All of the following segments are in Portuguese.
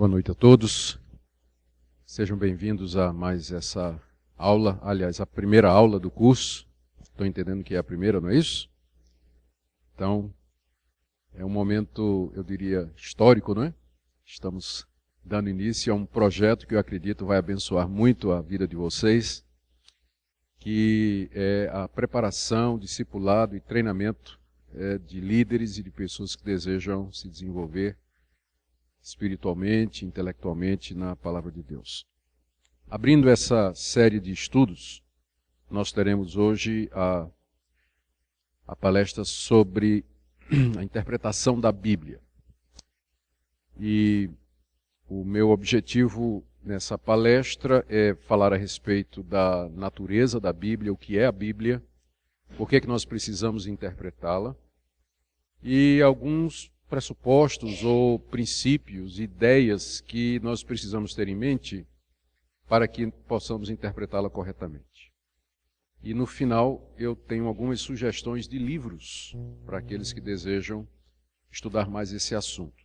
Boa noite a todos. Sejam bem-vindos a mais essa aula, aliás, a primeira aula do curso. Estou entendendo que é a primeira, não é isso? Então, é um momento, eu diria, histórico, não é? Estamos dando início a um projeto que eu acredito vai abençoar muito a vida de vocês, que é a preparação, discipulado e treinamento de líderes e de pessoas que desejam se desenvolver espiritualmente, intelectualmente na Palavra de Deus. Abrindo essa série de estudos, nós teremos hoje a palestra sobre a interpretação da Bíblia. E o meu objetivo nessa palestra é falar a respeito da natureza da Bíblia, o que é a Bíblia, por que nós precisamos interpretá-la, e alguns pressupostos ou princípios, ideias que nós precisamos ter em mente para que possamos interpretá-la corretamente. E no final eu tenho algumas sugestões de livros para aqueles que desejam estudar mais esse assunto.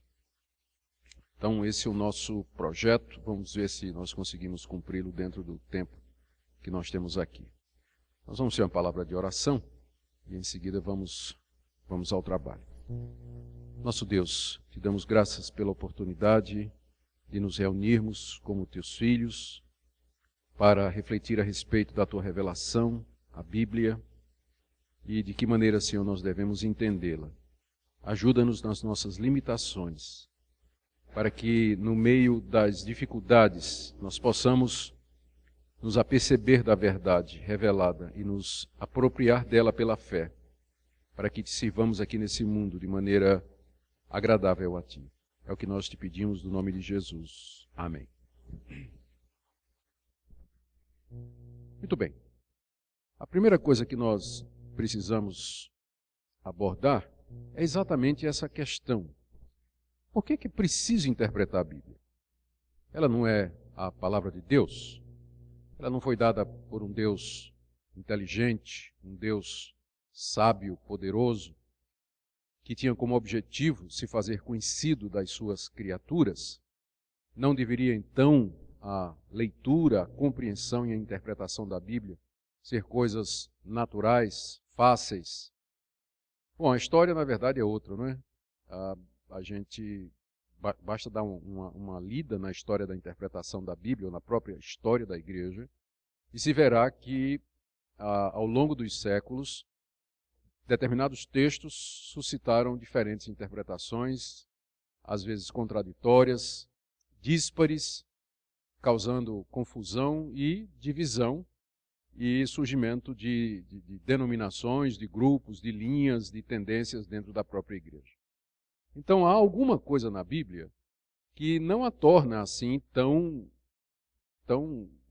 Então esse é o nosso projeto, vamos ver se nós conseguimos cumpri-lo dentro do tempo que nós temos aqui. Nós vamos ter uma palavra de oração e em seguida vamos ao trabalho. Nosso Deus, te damos graças pela oportunidade de nos reunirmos como teus filhos para refletir a respeito da tua revelação, a Bíblia, e de que maneira, Senhor, nós devemos entendê-la. Ajuda-nos nas nossas limitações, para que no meio das dificuldades nós possamos nos aperceber da verdade revelada e nos apropriar dela pela fé, para que te sirvamos aqui nesse mundo de maneira agradável a ti. É o que nós te pedimos no nome de Jesus. Amém. Muito bem. A primeira coisa que nós precisamos abordar é exatamente essa questão. Por que é preciso interpretar a Bíblia? Ela não é a palavra de Deus? Ela não foi dada por um Deus inteligente, um Deus sábio, poderoso, que tinha como objetivo se fazer conhecido das suas criaturas? Não deveria, então, a leitura, a compreensão e a interpretação da Bíblia ser coisas naturais, fáceis? Bom, a história, na verdade, é outra, não é? A gente, basta dar uma lida na história da interpretação da Bíblia, ou na própria história da igreja, e se verá que, ao longo dos séculos, determinados textos suscitaram diferentes interpretações, às vezes contraditórias, díspares, causando confusão e divisão e surgimento de denominações, de grupos, de linhas, de tendências dentro da própria igreja. Então há alguma coisa na Bíblia que não a torna assim tão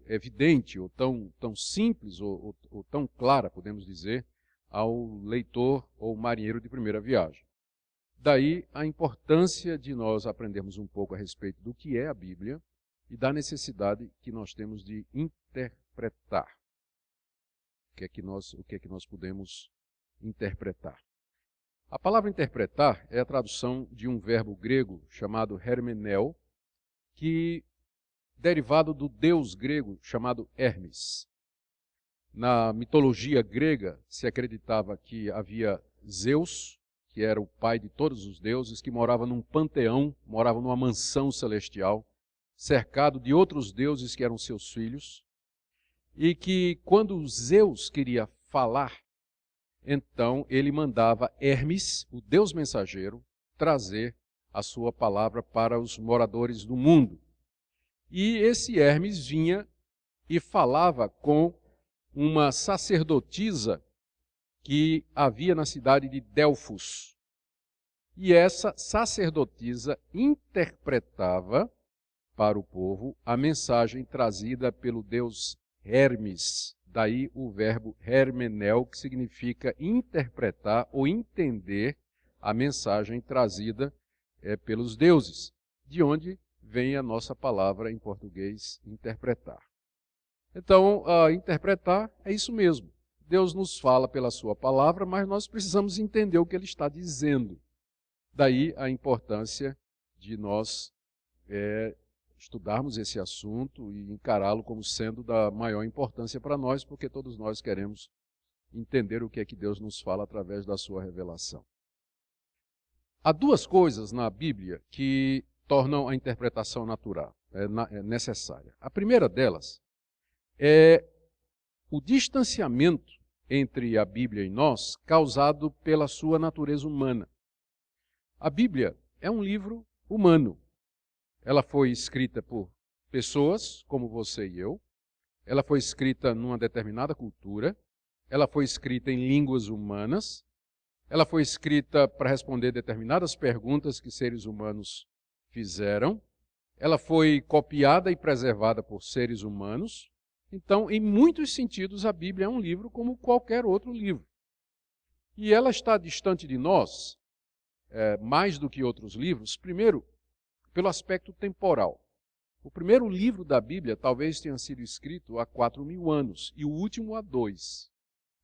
evidente, ou tão simples, ou tão clara, podemos dizer, ao leitor ou marinheiro de primeira viagem. Daí a importância de nós aprendermos um pouco a respeito do que é a Bíblia e da necessidade que nós temos de interpretar. O que é que nós podemos interpretar? A palavra interpretar é a tradução de um verbo grego chamado hermeneu, que derivado do deus grego chamado Hermes. Na mitologia grega se acreditava que havia Zeus, que era o pai de todos os deuses, que morava num panteão, morava numa mansão celestial, cercado de outros deuses que eram seus filhos, e que quando Zeus queria falar, então ele mandava Hermes, o deus mensageiro, trazer a sua palavra para os moradores do mundo. E esse Hermes vinha e falava com uma sacerdotisa que havia na cidade de Delfos. E essa sacerdotisa interpretava para o povo a mensagem trazida pelo deus Hermes. Daí o verbo hermeneu, que significa interpretar ou entender a mensagem trazida pelos deuses, de onde vem a nossa palavra em português, interpretar. Então, interpretar é isso mesmo. Deus nos fala pela sua palavra, mas nós precisamos entender o que ele está dizendo. Daí a importância de nós é estudarmos esse assunto e encará-lo como sendo da maior importância para nós, porque todos nós queremos entender o que é que Deus nos fala através da sua revelação. Há duas coisas na Bíblia que tornam a interpretação natural, necessária. A primeira delas é o distanciamento entre a Bíblia e nós causado pela sua natureza humana. A Bíblia é um livro humano. Ela foi escrita por pessoas como você e eu. Ela foi escrita numa determinada cultura. Ela foi escrita em línguas humanas. Ela foi escrita para responder determinadas perguntas que seres humanos fizeram. Ela foi copiada e preservada por seres humanos. Então, em muitos sentidos, a Bíblia é um livro como qualquer outro livro. E ela está distante de nós, mais do que outros livros, primeiro, pelo aspecto temporal. O primeiro livro da Bíblia talvez tenha sido escrito há 4.000 anos e o último há 2.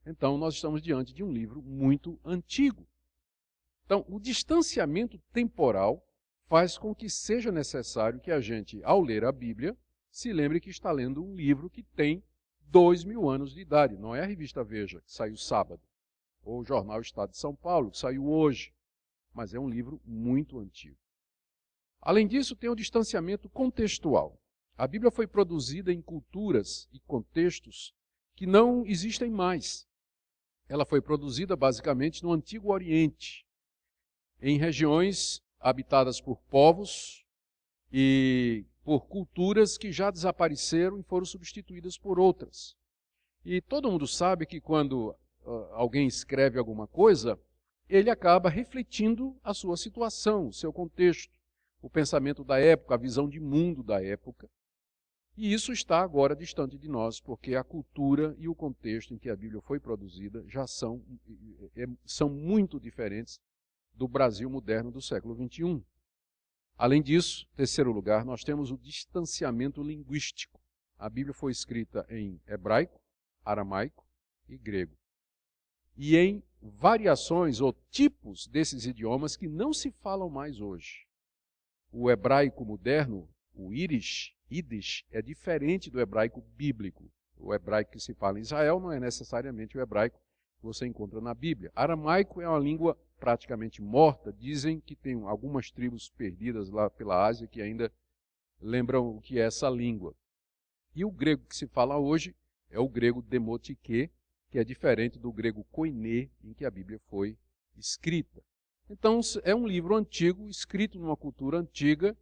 Então, nós estamos diante de um livro muito antigo. Então, o distanciamento temporal faz com que seja necessário que a gente, ao ler a Bíblia, se lembre que está lendo um livro que tem 2.000 anos de idade. Não é a revista Veja, que saiu sábado, ou o jornal Estado de São Paulo, que saiu hoje, mas é um livro muito antigo. Além disso, tem o distanciamento contextual. A Bíblia foi produzida em culturas e contextos que não existem mais. Ela foi produzida basicamente no Antigo Oriente, em regiões habitadas por povos e por culturas que já desapareceram e foram substituídas por outras. E todo mundo sabe que quando alguém escreve alguma coisa, ele acaba refletindo a sua situação, o seu contexto, o pensamento da época, a visão de mundo da época. E isso está agora distante de nós, porque a cultura e o contexto em que a Bíblia foi produzida já são muito diferentes do Brasil moderno do século XXI. Além disso, em terceiro lugar, nós temos o distanciamento linguístico. A Bíblia foi escrita em hebraico, aramaico e grego. E em variações ou tipos desses idiomas que não se falam mais hoje. O hebraico moderno, o Yiddish, é diferente do hebraico bíblico. O hebraico que se fala em Israel não é necessariamente o hebraico que você encontra na Bíblia. Aramaico é uma língua praticamente morta. Dizem que tem algumas tribos perdidas lá pela Ásia que ainda lembram o que é essa língua. E o grego que se fala hoje é o grego demotike, que é diferente do grego koiné, em que a Bíblia foi escrita. Então, é um livro antigo, escrito numa cultura antiga,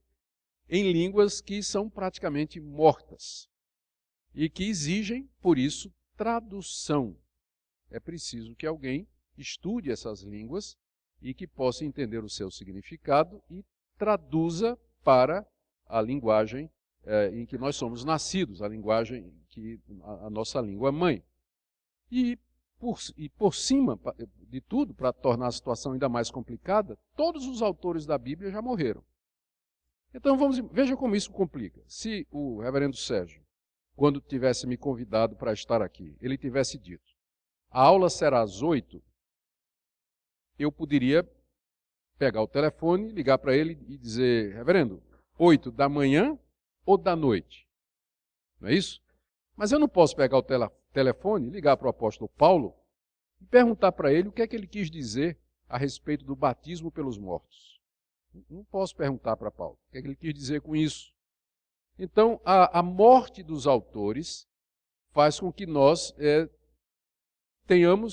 em línguas que são praticamente mortas e que exigem, por isso, tradução. É preciso que alguém estude essas línguas e que possa entender o seu significado e traduza para a linguagem em que nós somos nascidos, a linguagem que a nossa língua mãe. E por cima de tudo, para tornar a situação ainda mais complicada, todos os autores da Bíblia já morreram. Então veja como isso complica. Se o reverendo Sérgio, quando tivesse me convidado para estar aqui, ele tivesse dito, a aula será às 8, eu poderia pegar o telefone, ligar para ele e dizer, reverendo, 8 da manhã ou da noite? Não é isso? Mas eu não posso pegar o telefone, ligar para o apóstolo Paulo e perguntar para ele o que é que ele quis dizer a respeito do batismo pelos mortos. Não posso perguntar para Paulo o que é que ele quis dizer com isso. Então, a morte dos autores faz com que nós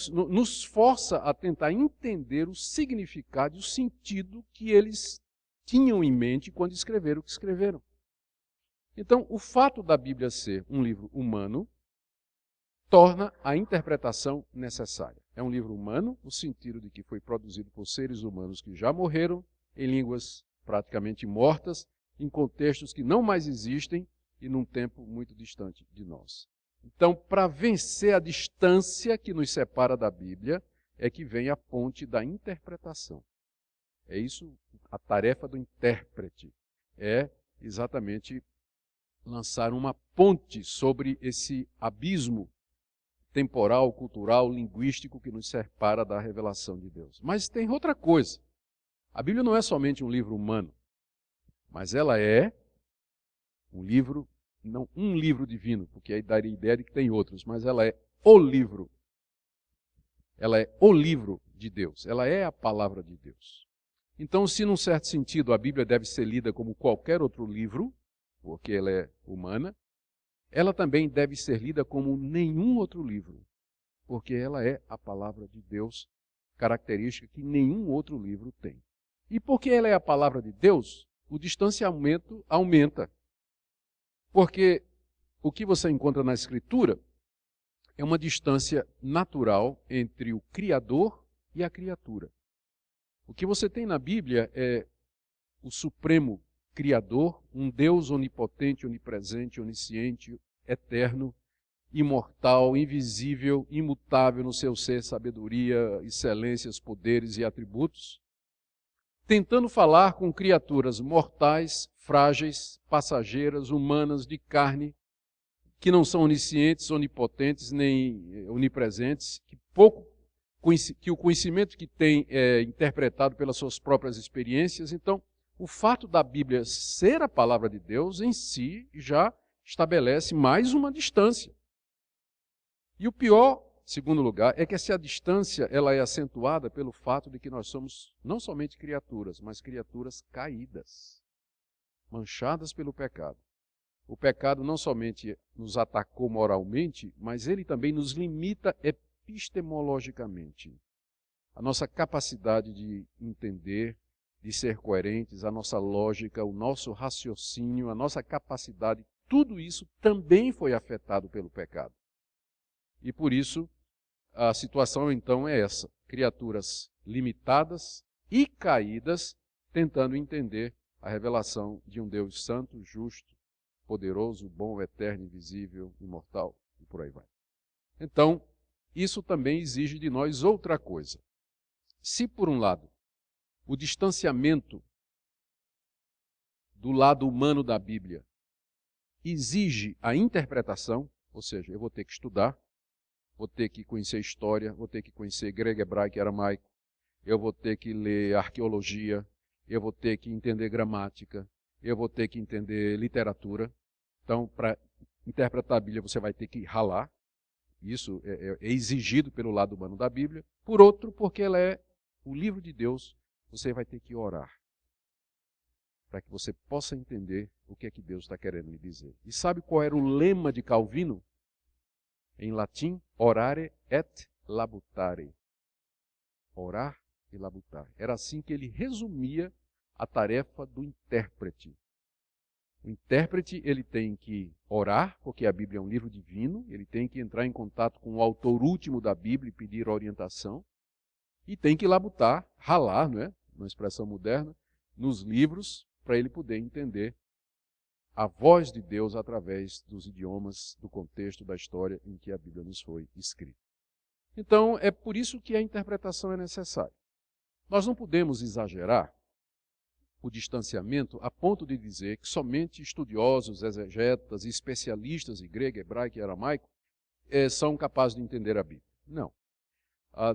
nos força a tentar entender o significado e o sentido que eles tinham em mente quando escreveram o que escreveram. Então, o fato da Bíblia ser um livro humano torna a interpretação necessária. É um livro humano, no sentido de que foi produzido por seres humanos que já morreram, em línguas praticamente mortas, em contextos que não mais existem e num tempo muito distante de nós. Então, para vencer a distância que nos separa da Bíblia, é que vem a ponte da interpretação. É isso, a tarefa do intérprete. É exatamente lançar uma ponte sobre esse abismo temporal, cultural, linguístico que nos separa da revelação de Deus. Mas tem outra coisa. A Bíblia não é somente um livro humano. Mas ela é um livro, não um livro divino, porque aí daria a ideia de que tem outros, mas ela é o livro. Ela é o livro de Deus, ela é a palavra de Deus. Então, se num certo sentido a Bíblia deve ser lida como qualquer outro livro, porque ela é humana, ela também deve ser lida como nenhum outro livro, porque ela é a palavra de Deus, característica que nenhum outro livro tem. E porque ela é a palavra de Deus, o distanciamento aumenta. Porque o que você encontra na Escritura é uma distância natural entre o Criador e a criatura. O que você tem na Bíblia é o supremo Criador, um Deus onipotente, onipresente, onisciente, eterno, imortal, invisível, imutável no seu ser, sabedoria, excelências, poderes e atributos, tentando falar com criaturas mortais, frágeis, passageiras, humanas, de carne, que não são oniscientes, onipotentes, nem onipresentes, que o conhecimento que tem é interpretado pelas suas próprias experiências. Então, o fato da Bíblia ser a palavra de Deus em si já estabelece mais uma distância. E o pior, segundo lugar, é que essa distância ela é acentuada pelo fato de que nós somos não somente criaturas, mas criaturas caídas, manchadas pelo pecado. O pecado não somente nos atacou moralmente, mas ele também nos limita epistemologicamente. A nossa capacidade de entender, de ser coerentes, a nossa lógica, o nosso raciocínio, a nossa capacidade, tudo isso também foi afetado pelo pecado. E por isso, a situação então é essa: criaturas limitadas e caídas, tentando entender a revelação de um Deus santo, justo, poderoso, bom, eterno, invisível, imortal, e por aí vai. Então, isso também exige de nós outra coisa. Se, por um lado, o distanciamento do lado humano da Bíblia exige a interpretação, ou seja, eu vou ter que estudar, vou ter que conhecer história, vou ter que conhecer grego, hebraico e aramaico, eu vou ter que ler arqueologia, eu vou ter que entender gramática, eu vou ter que entender literatura. Então, para interpretar a Bíblia, você vai ter que ralar. Isso é exigido pelo lado humano da Bíblia. Por outro, porque ela é o livro de Deus, você vai ter que orar, para que você possa entender o que é que Deus está querendo lhe dizer. E sabe qual era o lema de Calvino? Em latim, orare et labutare. Orar e labutar. Era assim que ele resumia a tarefa do intérprete. O intérprete ele tem que orar, porque a Bíblia é um livro divino, ele tem que entrar em contato com o autor último da Bíblia e pedir orientação, e tem que labutar, ralar, não é? Uma expressão moderna, nos livros, para ele poder entender a voz de Deus através dos idiomas, do contexto da história em que a Bíblia nos foi escrita. Então, é por isso que a interpretação é necessária. Nós não podemos exagerar o distanciamento a ponto de dizer que somente estudiosos, exegetas e especialistas em grego, hebraico e aramaico são capazes de entender a Bíblia. Não.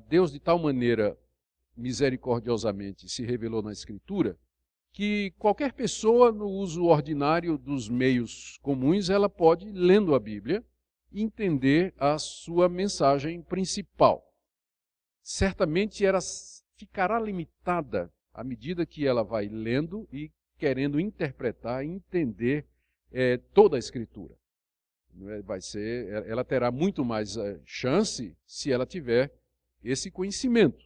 Deus de tal maneira misericordiosamente se revelou na Escritura que qualquer pessoa no uso ordinário dos meios comuns, ela pode, lendo a Bíblia, entender a sua mensagem principal. Certamente ela ficará limitada à medida que ela vai lendo e querendo interpretar e entender toda a Escritura. Ela terá muito mais chance se ela tiver esse conhecimento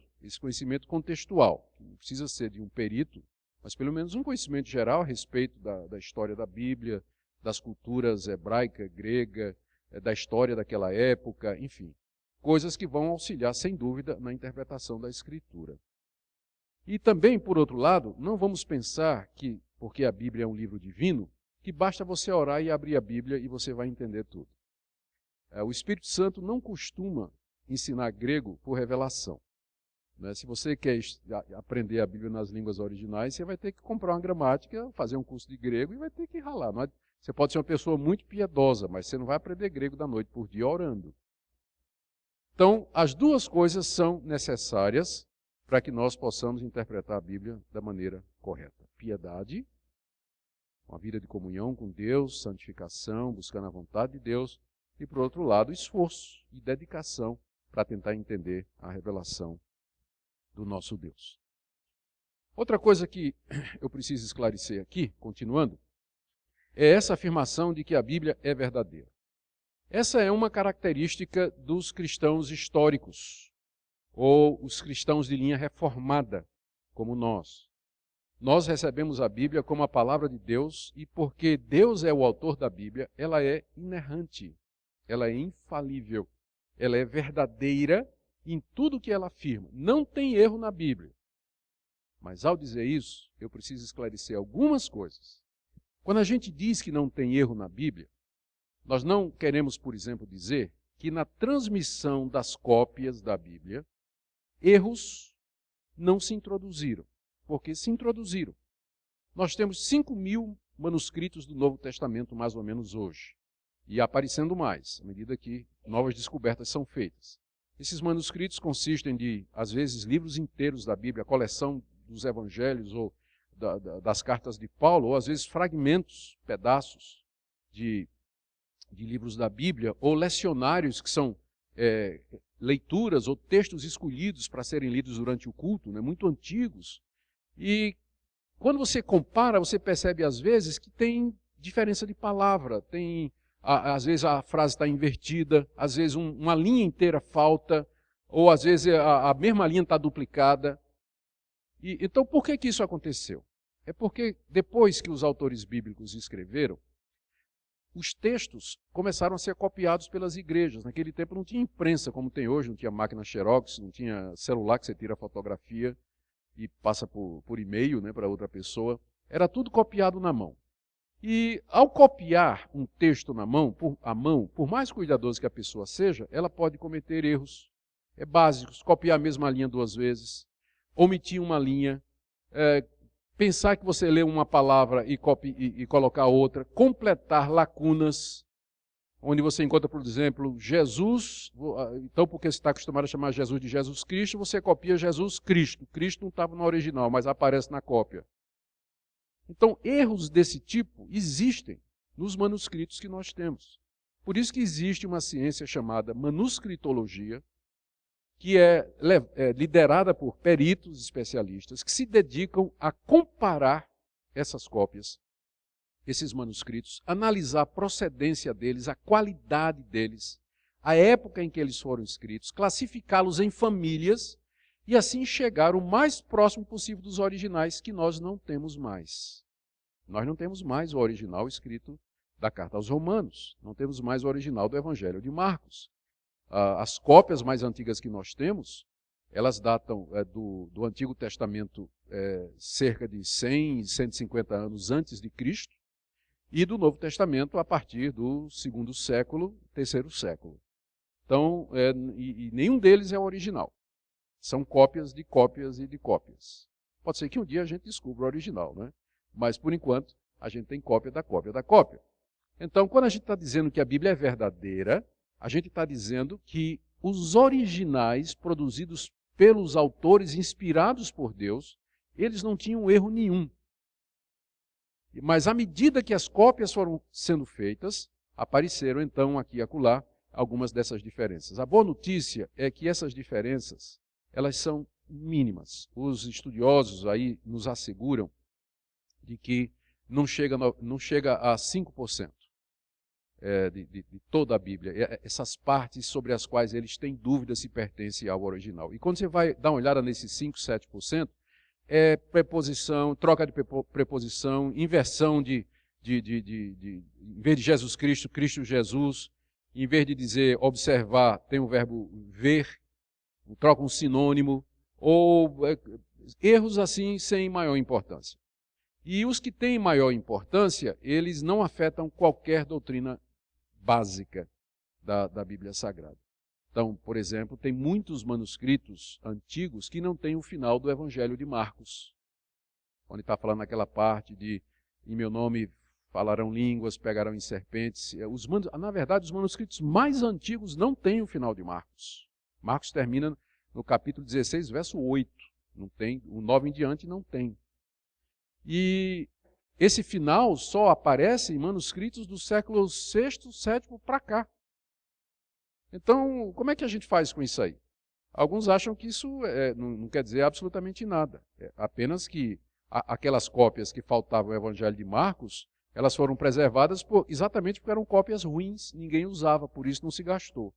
contextual, que não precisa ser de um perito, mas pelo menos um conhecimento geral a respeito da história da Bíblia, das culturas hebraica, grega, da história daquela época, enfim. Coisas que vão auxiliar, sem dúvida, na interpretação da Escritura. E também, por outro lado, não vamos pensar que, porque a Bíblia é um livro divino, que basta você orar e abrir a Bíblia e você vai entender tudo. O Espírito Santo não costuma ensinar grego por revelação. Se você quer aprender a Bíblia nas línguas originais, você vai ter que comprar uma gramática, fazer um curso de grego e vai ter que ralar. Você pode ser uma pessoa muito piedosa, mas você não vai aprender grego da noite por dia orando. Então, as duas coisas são necessárias para que nós possamos interpretar a Bíblia da maneira correta. Piedade uma vida de comunhão com Deus, santificação, buscando a vontade de Deus, e, por outro lado, esforço e dedicação para tentar entender a revelação do nosso Deus. Outra coisa que eu preciso esclarecer aqui, continuando, é essa afirmação de que a Bíblia é verdadeira. Essa é uma característica dos cristãos históricos, ou os cristãos de linha reformada, como nós. Nós recebemos a Bíblia como a palavra de Deus, e porque Deus é o autor da Bíblia, ela é inerrante, ela é infalível, ela é verdadeira em tudo que ela afirma. Não tem erro na Bíblia. Mas ao dizer isso, eu preciso esclarecer algumas coisas. Quando a gente diz que não tem erro na Bíblia, nós não queremos, por exemplo, dizer que na transmissão das cópias da Bíblia, erros não se introduziram, porque se introduziram. Nós temos 5.000 manuscritos do Novo Testamento, mais ou menos hoje, e aparecendo mais, à medida que novas descobertas são feitas. Esses manuscritos consistem de, às vezes, livros inteiros da Bíblia, a coleção dos evangelhos ou das cartas de Paulo, ou às vezes fragmentos, pedaços de livros da Bíblia, ou lecionários que são leituras ou textos escolhidos para serem lidos durante o culto, né, muito antigos. E quando você compara, você percebe às vezes que tem diferença de palavra, às vezes a frase está invertida, às vezes uma linha inteira falta, ou às vezes a mesma linha está duplicada. Então, por que isso aconteceu? É porque depois que os autores bíblicos escreveram, os textos começaram a ser copiados pelas igrejas. Naquele tempo não tinha imprensa como tem hoje, não tinha máquina Xerox, não tinha celular que você tira a fotografia e passa por e-mail, né, para outra pessoa. Era tudo copiado na mão. E ao copiar um texto na mão, por mais cuidadoso que a pessoa seja, ela pode cometer erros básicos, copiar a mesma linha 2 vezes, omitir uma linha, pensar que você lê uma palavra e colocar outra, completar lacunas, onde você encontra, por exemplo, Jesus, então porque você está acostumado a chamar Jesus de Jesus Cristo, você copia Jesus Cristo. Cristo não estava no original, mas aparece na cópia. Então, erros desse tipo existem nos manuscritos que nós temos. Por isso que existe uma ciência chamada manuscritologia, que é liderada por peritos especialistas que se dedicam a comparar essas cópias, esses manuscritos, analisar a procedência deles, a qualidade deles, a época em que eles foram escritos, classificá-los em famílias e assim chegar o mais próximo possível dos originais, que nós não temos mais. Nós não temos mais o original escrito da carta aos Romanos, não temos mais o original do Evangelho de Marcos. As cópias mais antigas que nós temos, elas datam do Antigo Testamento cerca de 100, 150 anos antes de Cristo, e do Novo Testamento a partir do 2º século, 3º século. Então, e nenhum deles é o original. São cópias de cópias e de cópias. Pode ser que um dia a gente descubra o original, né? Mas, por enquanto, a gente tem cópia da cópia da cópia. Então, quando a gente está dizendo que a Bíblia é verdadeira, a gente está dizendo que os originais produzidos pelos autores inspirados por Deus, eles não tinham erro nenhum. Mas à medida que as cópias foram sendo feitas, apareceram então aqui e acolá algumas dessas diferenças. A boa notícia é que essas diferenças, elas são mínimas. Os estudiosos aí nos asseguram de que não chega a 5%. De toda a Bíblia, essas partes sobre as quais eles têm dúvida se pertencem ao original. E quando você vai dar uma olhada nesses 5, 7%, preposição, troca de preposição, inversão em vez de Jesus Cristo, Cristo Jesus, em vez de dizer observar, tem o verbo ver, troca um sinônimo, ou erros assim sem maior importância. E os que têm maior importância, eles não afetam qualquer doutrina básica da Bíblia Sagrada. Então, por exemplo, tem muitos manuscritos antigos que não têm o final do Evangelho de Marcos, onde está falando aquela parte de em meu nome falarão línguas, pegarão em serpentes. Na verdade, os manuscritos mais antigos não têm o final de Marcos. Marcos termina no capítulo 16, verso 8. Não tem, o 9 em diante não tem. E esse final só aparece em manuscritos do século VI, VII para cá. Então, como é que a gente faz com isso aí? Alguns acham que isso não quer dizer absolutamente nada. Apenas que aquelas cópias que faltavam no Evangelho de Marcos, elas foram preservadas exatamente porque eram cópias ruins, ninguém usava, por isso não se gastou.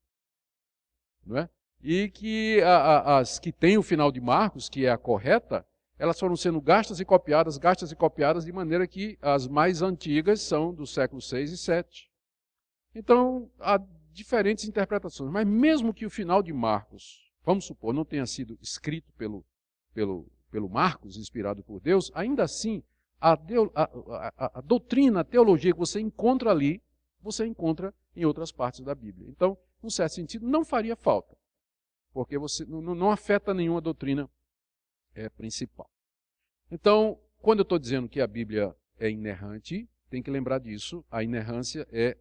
Não é? E que as que têm o final de Marcos, que é a correta, elas foram sendo gastas e copiadas, de maneira que as mais antigas são do século VI e VII. Então, há diferentes interpretações. Mas mesmo que o final de Marcos, vamos supor, não tenha sido escrito pelo Marcos, inspirado por Deus, ainda assim, a doutrina, a teologia que você encontra ali, você encontra em outras partes da Bíblia. Então, num certo sentido, não faria falta, porque você não afeta nenhuma doutrina principal. Então, quando eu estou dizendo que a Bíblia é inerrante, tem que lembrar disso, a inerrância é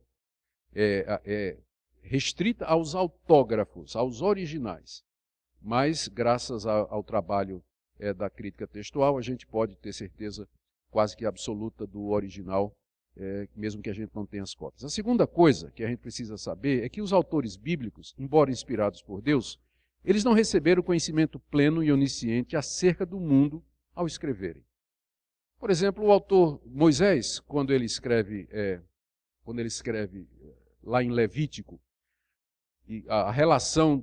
restrita aos autógrafos, aos originais. Mas, graças ao trabalho da crítica textual, a gente pode ter certeza quase que absoluta do original, mesmo que a gente não tenha as cópias. A segunda coisa que a gente precisa saber é que os autores bíblicos, embora inspirados por Deus, eles não receberam conhecimento pleno e onisciente acerca do mundo ao escreverem. Por exemplo, o autor Moisés, quando ele escreve lá em Levítico, e a relação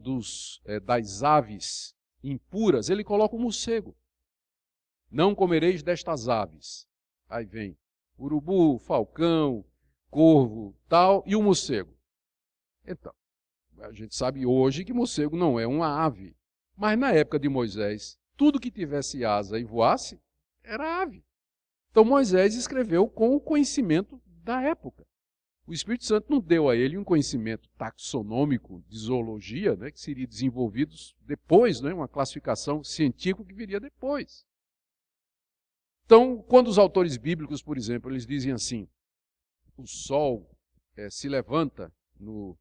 das aves impuras, ele coloca o morcego. Não comereis destas aves. Aí vem urubu, falcão, corvo, tal, e o morcego. Então, a gente sabe hoje que morcego não é uma ave. Mas na época de Moisés, tudo que tivesse asa e voasse era ave. Então Moisés escreveu com o conhecimento da época. O Espírito Santo não deu a ele um conhecimento taxonômico de zoologia, que seria desenvolvido depois, uma classificação científica que viria depois. Então, quando os autores bíblicos, por exemplo, eles dizem assim, o sol se levanta no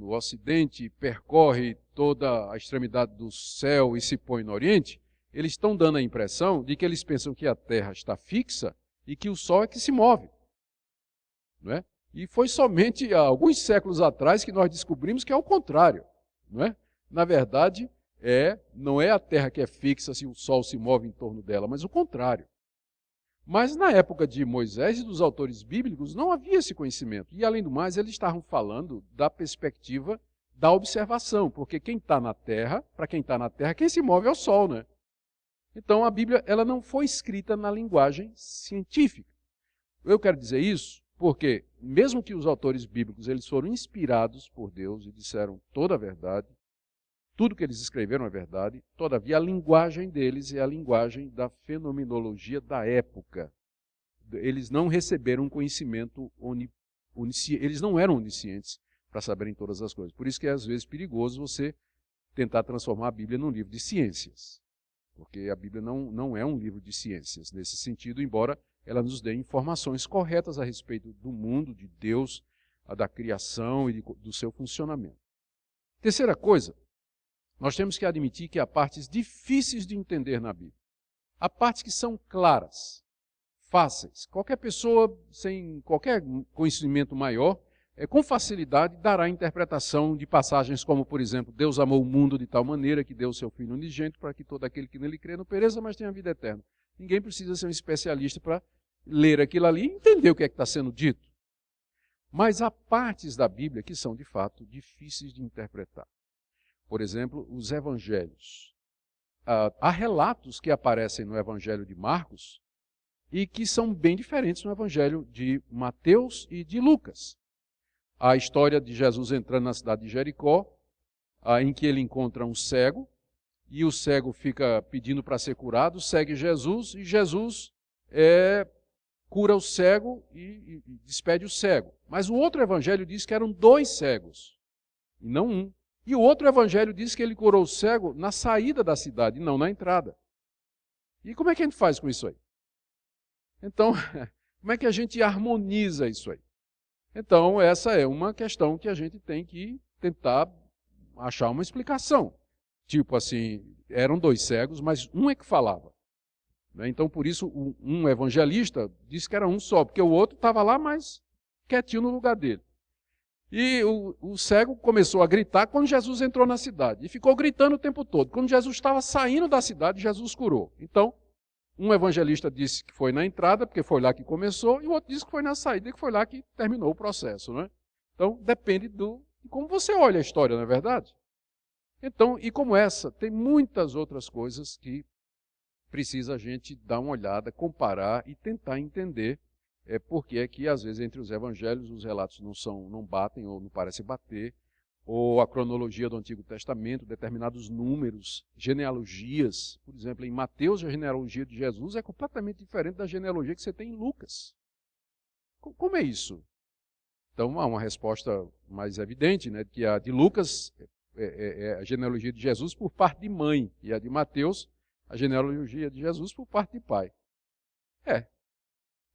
ocidente, percorre toda a extremidade do céu e se põe no oriente, eles estão dando a impressão de que eles pensam que a Terra está fixa e que o sol é que se move. Não é? E foi somente há alguns séculos atrás que nós descobrimos que é o contrário. Não é? Na verdade, não é a Terra que é fixa se o Sol se move em torno dela, mas o contrário. Mas na época de Moisés e dos autores bíblicos não havia esse conhecimento. E além do mais, eles estavam falando da perspectiva da observação, porque quem está na Terra, para quem está na Terra, quem se move é o Sol, né? Então a Bíblia ela não foi escrita na linguagem científica. Eu quero dizer isso porque, mesmo que os autores bíblicos eles foram inspirados por Deus e disseram toda a verdade, tudo que eles escreveram é verdade, todavia a linguagem deles é a linguagem da fenomenologia da época. Eles não receberam um conhecimento onisciente, eles não eram oniscientes para saberem todas as coisas. Por isso que é às vezes perigoso você tentar transformar a Bíblia num livro de ciências. Porque a Bíblia não é um livro de ciências nesse sentido, embora ela nos dê informações corretas a respeito do mundo, de Deus, da criação e do seu funcionamento. Terceira coisa, nós temos que admitir que há partes difíceis de entender na Bíblia. Há partes que são claras, fáceis. Qualquer pessoa, sem qualquer conhecimento maior, com facilidade dará interpretação de passagens como, por exemplo, Deus amou o mundo de tal maneira que deu o seu Filho unigênito para que todo aquele que nele crê não pereça, mas tenha vida eterna. Ninguém precisa ser um especialista para ler aquilo ali e entender o que é que está sendo dito. Mas há partes da Bíblia que são, de fato, difíceis de interpretar. Por exemplo, os evangelhos. Há relatos que aparecem no Evangelho de Marcos e que são bem diferentes no Evangelho de Mateus e de Lucas. A história de Jesus entrando na cidade de Jericó, em que ele encontra um cego, e o cego fica pedindo para ser curado, segue Jesus, e Jesus cura o cego e despede o cego. Mas o outro evangelho diz que eram 2 cegos, e não um. E o outro evangelho diz que ele curou o cego na saída da cidade, e não na entrada. E como é que a gente faz com isso aí? Então, como é que a gente harmoniza isso aí? Então, essa é uma questão que a gente tem que tentar achar uma explicação. Tipo assim, eram 2 cegos, mas um é que falava. né? Então, por isso, um evangelista disse que era um só, porque o outro estava lá, mas quietinho no lugar dele. E o cego começou a gritar quando Jesus entrou na cidade. E ficou gritando o tempo todo. Quando Jesus estava saindo da cidade, Jesus curou. Então, um evangelista disse que foi na entrada, porque foi lá que começou, e o outro disse que foi na saída, que foi lá que terminou o processo, né? Então, depende de como você olha a história, não é verdade? Então, e como essa, tem muitas outras coisas que precisa a gente dar uma olhada, comparar e tentar entender porque é que, às vezes, entre os evangelhos, os relatos não batem ou não parecem bater, ou a cronologia do Antigo Testamento, determinados números, genealogias. Por exemplo, em Mateus, a genealogia de Jesus é completamente diferente da genealogia que você tem em Lucas. Como é isso? Então, há uma resposta mais evidente, né, que a de Lucas é a genealogia de Jesus por parte de mãe, e a de Mateus, a genealogia de Jesus por parte de pai.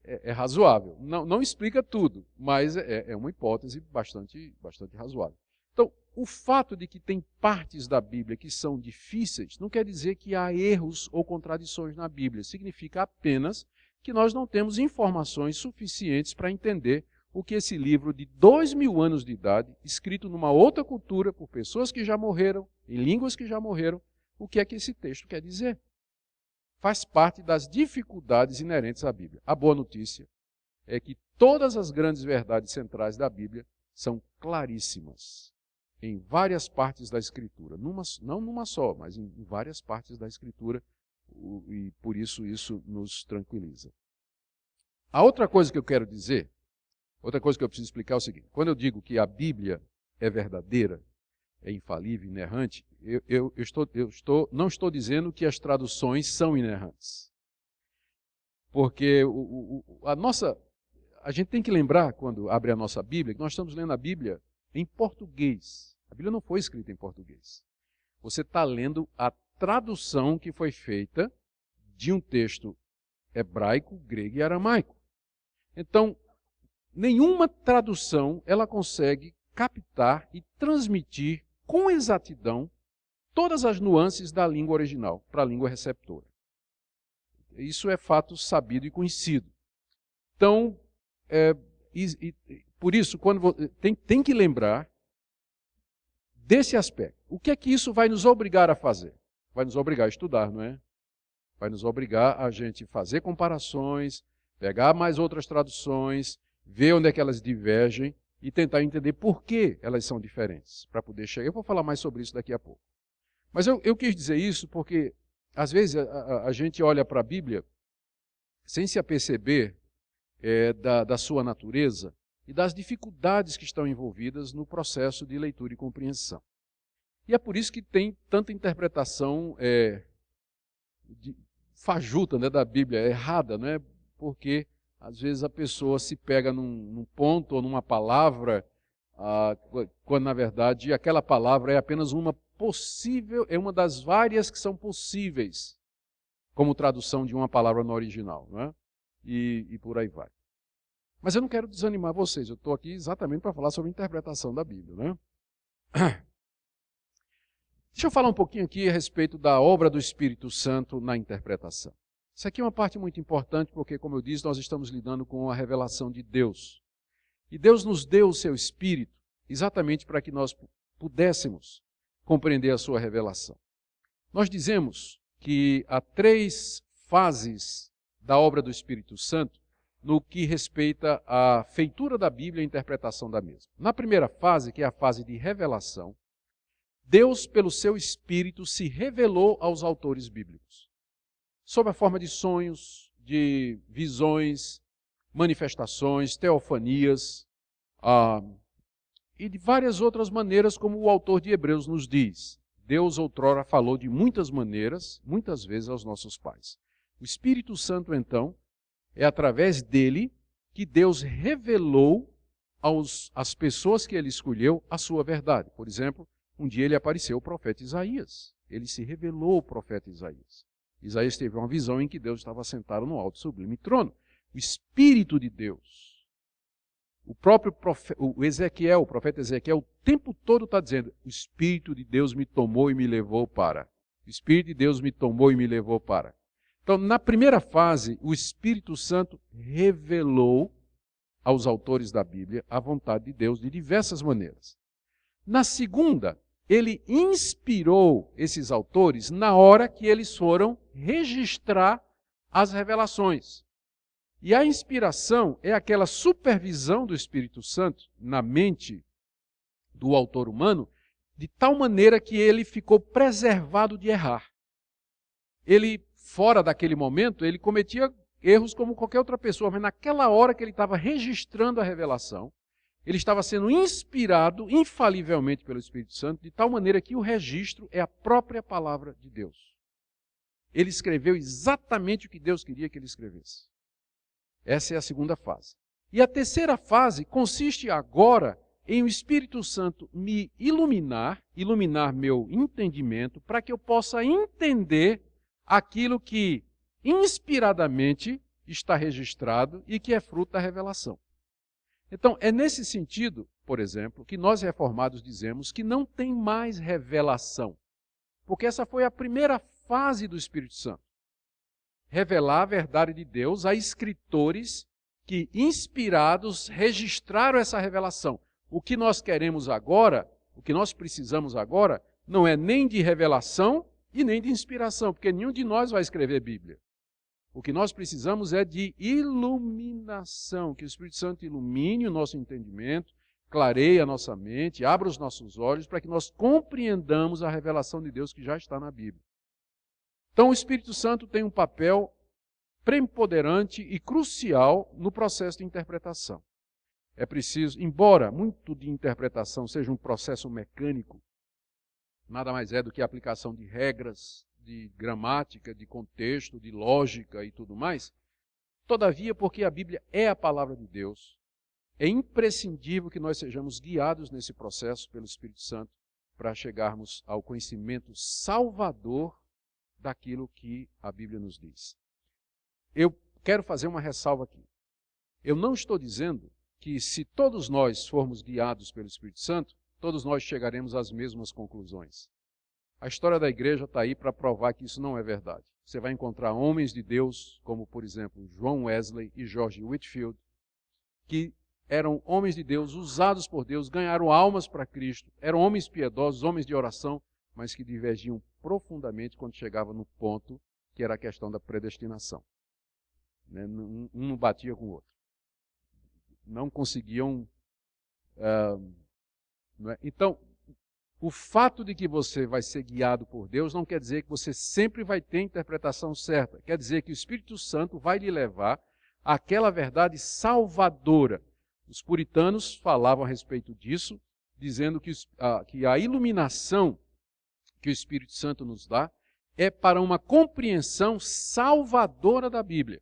É razoável. Não explica tudo, mas é uma hipótese bastante razoável. Então, o fato de que tem partes da Bíblia que são difíceis não quer dizer que há erros ou contradições na Bíblia. Significa apenas que nós não temos informações suficientes para entender o que esse livro de 2000 anos de idade, escrito numa outra cultura, por pessoas que já morreram, em línguas que já morreram, o que é que esse texto quer dizer. Faz parte das dificuldades inerentes à Bíblia. A boa notícia é que todas as grandes verdades centrais da Bíblia são claríssimas em várias partes da Escritura. Não numa só, mas em várias partes da Escritura, e por isso nos tranquiliza. A outra coisa que eu quero dizer, outra coisa que eu preciso explicar é o seguinte: quando eu digo que a Bíblia é verdadeira, é infalível, inerrante, não estou dizendo que as traduções são inerrantes. Porque a gente tem que lembrar, quando abre a nossa Bíblia, que nós estamos lendo a Bíblia em português. A Bíblia não foi escrita em português. Você está lendo a tradução que foi feita de um texto hebraico, grego e aramaico. Então, nenhuma tradução ela consegue captar e transmitir com exatidão todas as nuances da língua original para a língua receptora. Isso é fato sabido e conhecido. Então, por isso, tem que lembrar desse aspecto. O que é que isso vai nos obrigar a fazer? Vai nos obrigar a estudar, não é? Vai nos obrigar a gente fazer comparações, pegar mais outras traduções, ver onde é que elas divergem e tentar entender por que elas são diferentes, para poder chegar. Eu vou falar mais sobre isso daqui a pouco. Mas eu quis dizer isso porque, às vezes, a gente olha para a Bíblia sem se aperceber da sua natureza e das dificuldades que estão envolvidas no processo de leitura e compreensão. E é por isso que tem tanta interpretação fajuta, né, da Bíblia, errada, não é? Porque às vezes a pessoa se pega num ponto ou numa palavra, quando na verdade aquela palavra é apenas uma possível, é uma das várias que são possíveis como tradução de uma palavra no original, não é? E por aí vai. Mas eu não quero desanimar vocês, eu estou aqui exatamente para falar sobre a interpretação da Bíblia, né? Deixa eu falar um pouquinho aqui a respeito da obra do Espírito Santo na interpretação. Isso aqui é uma parte muito importante porque, como eu disse, nós estamos lidando com a revelação de Deus. E Deus nos deu o seu Espírito exatamente para que nós pudéssemos compreender a sua revelação. Nós dizemos que há 3 fases da obra do Espírito Santo no que respeita à feitura da Bíblia e a interpretação da mesma. Na primeira fase, que é a fase de revelação, Deus, pelo seu Espírito, se revelou aos autores bíblicos, sob a forma de sonhos, de visões, manifestações, teofanias, e de várias outras maneiras, como o autor de Hebreus nos diz. Deus outrora falou de muitas maneiras, muitas vezes aos nossos pais. O Espírito Santo, então, é através dele que Deus revelou às pessoas que ele escolheu a sua verdade. Por exemplo, um dia ele apareceu ao profeta Isaías. Ele se revelou ao profeta Isaías. Isaías teve uma visão em que Deus estava sentado no alto sublime trono. O Espírito de Deus. O próprio o profeta Ezequiel, o tempo todo está dizendo: o Espírito de Deus me tomou e me levou para. O Espírito de Deus me tomou e me levou para. Então, na primeira fase, o Espírito Santo revelou aos autores da Bíblia a vontade de Deus de diversas maneiras. Na segunda, ele inspirou esses autores na hora que eles foram registrar as revelações. E a inspiração é aquela supervisão do Espírito Santo na mente do autor humano, de tal maneira que ele ficou preservado de errar. Ele, fora daquele momento, ele cometia erros como qualquer outra pessoa, mas naquela hora que ele estava registrando a revelação, ele estava sendo inspirado infalivelmente pelo Espírito Santo, de tal maneira que o registro é a própria palavra de Deus. Ele escreveu exatamente o que Deus queria que ele escrevesse. Essa é a segunda fase. E a terceira fase consiste agora em o Espírito Santo me iluminar meu entendimento, para que eu possa entender aquilo que inspiradamente está registrado e que é fruto da revelação. Então, é nesse sentido, por exemplo, que nós reformados dizemos que não tem mais revelação, porque essa foi a primeira fase do Espírito Santo. Revelar a verdade de Deus a escritores que, inspirados, registraram essa revelação. O que nós queremos agora, o que nós precisamos agora, não é nem de revelação e nem de inspiração, porque nenhum de nós vai escrever Bíblia. O que nós precisamos é de iluminação, que o Espírito Santo ilumine o nosso entendimento, clareie a nossa mente, abra os nossos olhos para que nós compreendamos a revelação de Deus que já está na Bíblia. Então o Espírito Santo tem um papel preponderante e crucial no processo de interpretação. É preciso, embora muito de interpretação seja um processo mecânico, nada mais é do que a aplicação de regras, de gramática, de contexto, de lógica e tudo mais, todavia, porque a Bíblia é a palavra de Deus, é imprescindível que nós sejamos guiados nesse processo pelo Espírito Santo para chegarmos ao conhecimento salvador daquilo que a Bíblia nos diz. Eu quero fazer uma ressalva aqui. Eu não estou dizendo que se todos nós formos guiados pelo Espírito Santo, todos nós chegaremos às mesmas conclusões. A história da igreja está aí para provar que isso não é verdade. Você vai encontrar homens de Deus, como por exemplo John Wesley e George Whitefield, que eram homens de Deus, usados por Deus, ganharam almas para Cristo, eram homens piedosos, homens de oração, mas que divergiam profundamente quando chegava no ponto que era a questão da predestinação. Um não batia com o outro. Não conseguiam... Então, o fato de que você vai ser guiado por Deus não quer dizer que você sempre vai ter a interpretação certa. Quer dizer que o Espírito Santo vai lhe levar àquela verdade salvadora. Os puritanos falavam a respeito disso, dizendo que a iluminação que o Espírito Santo nos dá é para uma compreensão salvadora da Bíblia.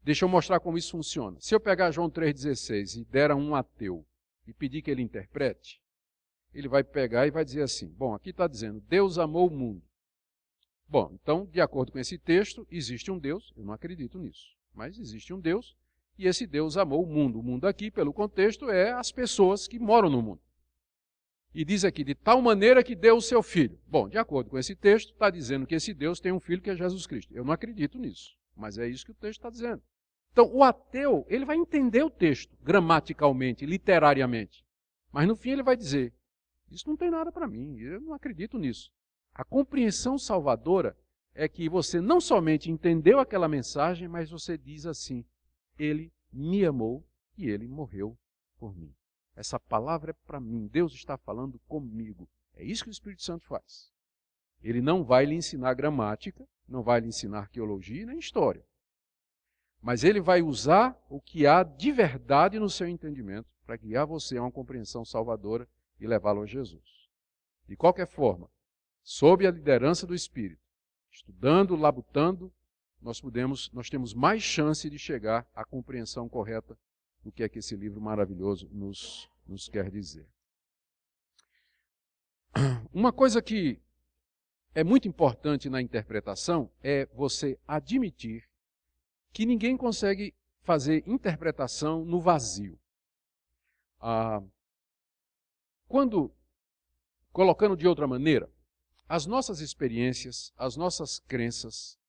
Deixa eu mostrar como isso funciona. Se eu pegar João 3,16 e der a um ateu e pedir que ele interprete, ele vai pegar e vai dizer assim, bom, aqui está dizendo, Deus amou o mundo. Bom, então, de acordo com esse texto, existe um Deus, eu não acredito nisso, mas existe um Deus, e esse Deus amou o mundo. O mundo aqui, pelo contexto, é as pessoas que moram no mundo. E diz aqui, de tal maneira que deu o seu filho. Bom, de acordo com esse texto, está dizendo que esse Deus tem um filho que é Jesus Cristo. Eu não acredito nisso, mas é isso que o texto está dizendo. Então, o ateu, ele vai entender o texto, gramaticalmente, literariamente. Mas no fim ele vai dizer, isso não tem nada para mim, eu não acredito nisso. A compreensão salvadora é que você não somente entendeu aquela mensagem, mas você diz assim, ele me amou e ele morreu por mim. Essa palavra é para mim, Deus está falando comigo. É isso que o Espírito Santo faz. Ele não vai lhe ensinar gramática, não vai lhe ensinar arqueologia nem história. Mas ele vai usar o que há de verdade no seu entendimento para guiar você a uma compreensão salvadora e levá-lo a Jesus. De qualquer forma, sob a liderança do Espírito, estudando, labutando, nós temos mais chance de chegar à compreensão correta do que é que esse livro maravilhoso nos quer dizer. Uma coisa que é muito importante na interpretação é você admitir que ninguém consegue fazer interpretação no vazio. Colocando de outra maneira, as nossas experiências, as nossas crenças,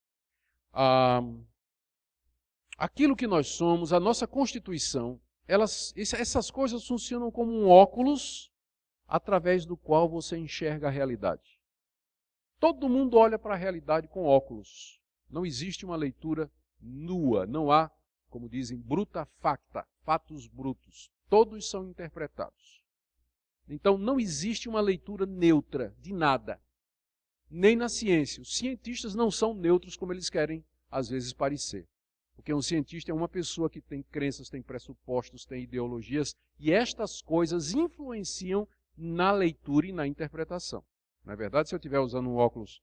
Aquilo que nós somos, a nossa constituição, essas coisas funcionam como um óculos através do qual você enxerga a realidade. Todo mundo olha para a realidade com óculos. Não existe uma leitura nua, não há, como dizem, bruta facta, fatos brutos. Todos são interpretados. Então não existe uma leitura neutra de nada, nem na ciência. Os cientistas não são neutros como eles querem, às vezes, parecer. Porque um cientista é uma pessoa que tem crenças, tem pressupostos, tem ideologias, e estas coisas influenciam na leitura e na interpretação. Na verdade, se eu estiver usando um óculos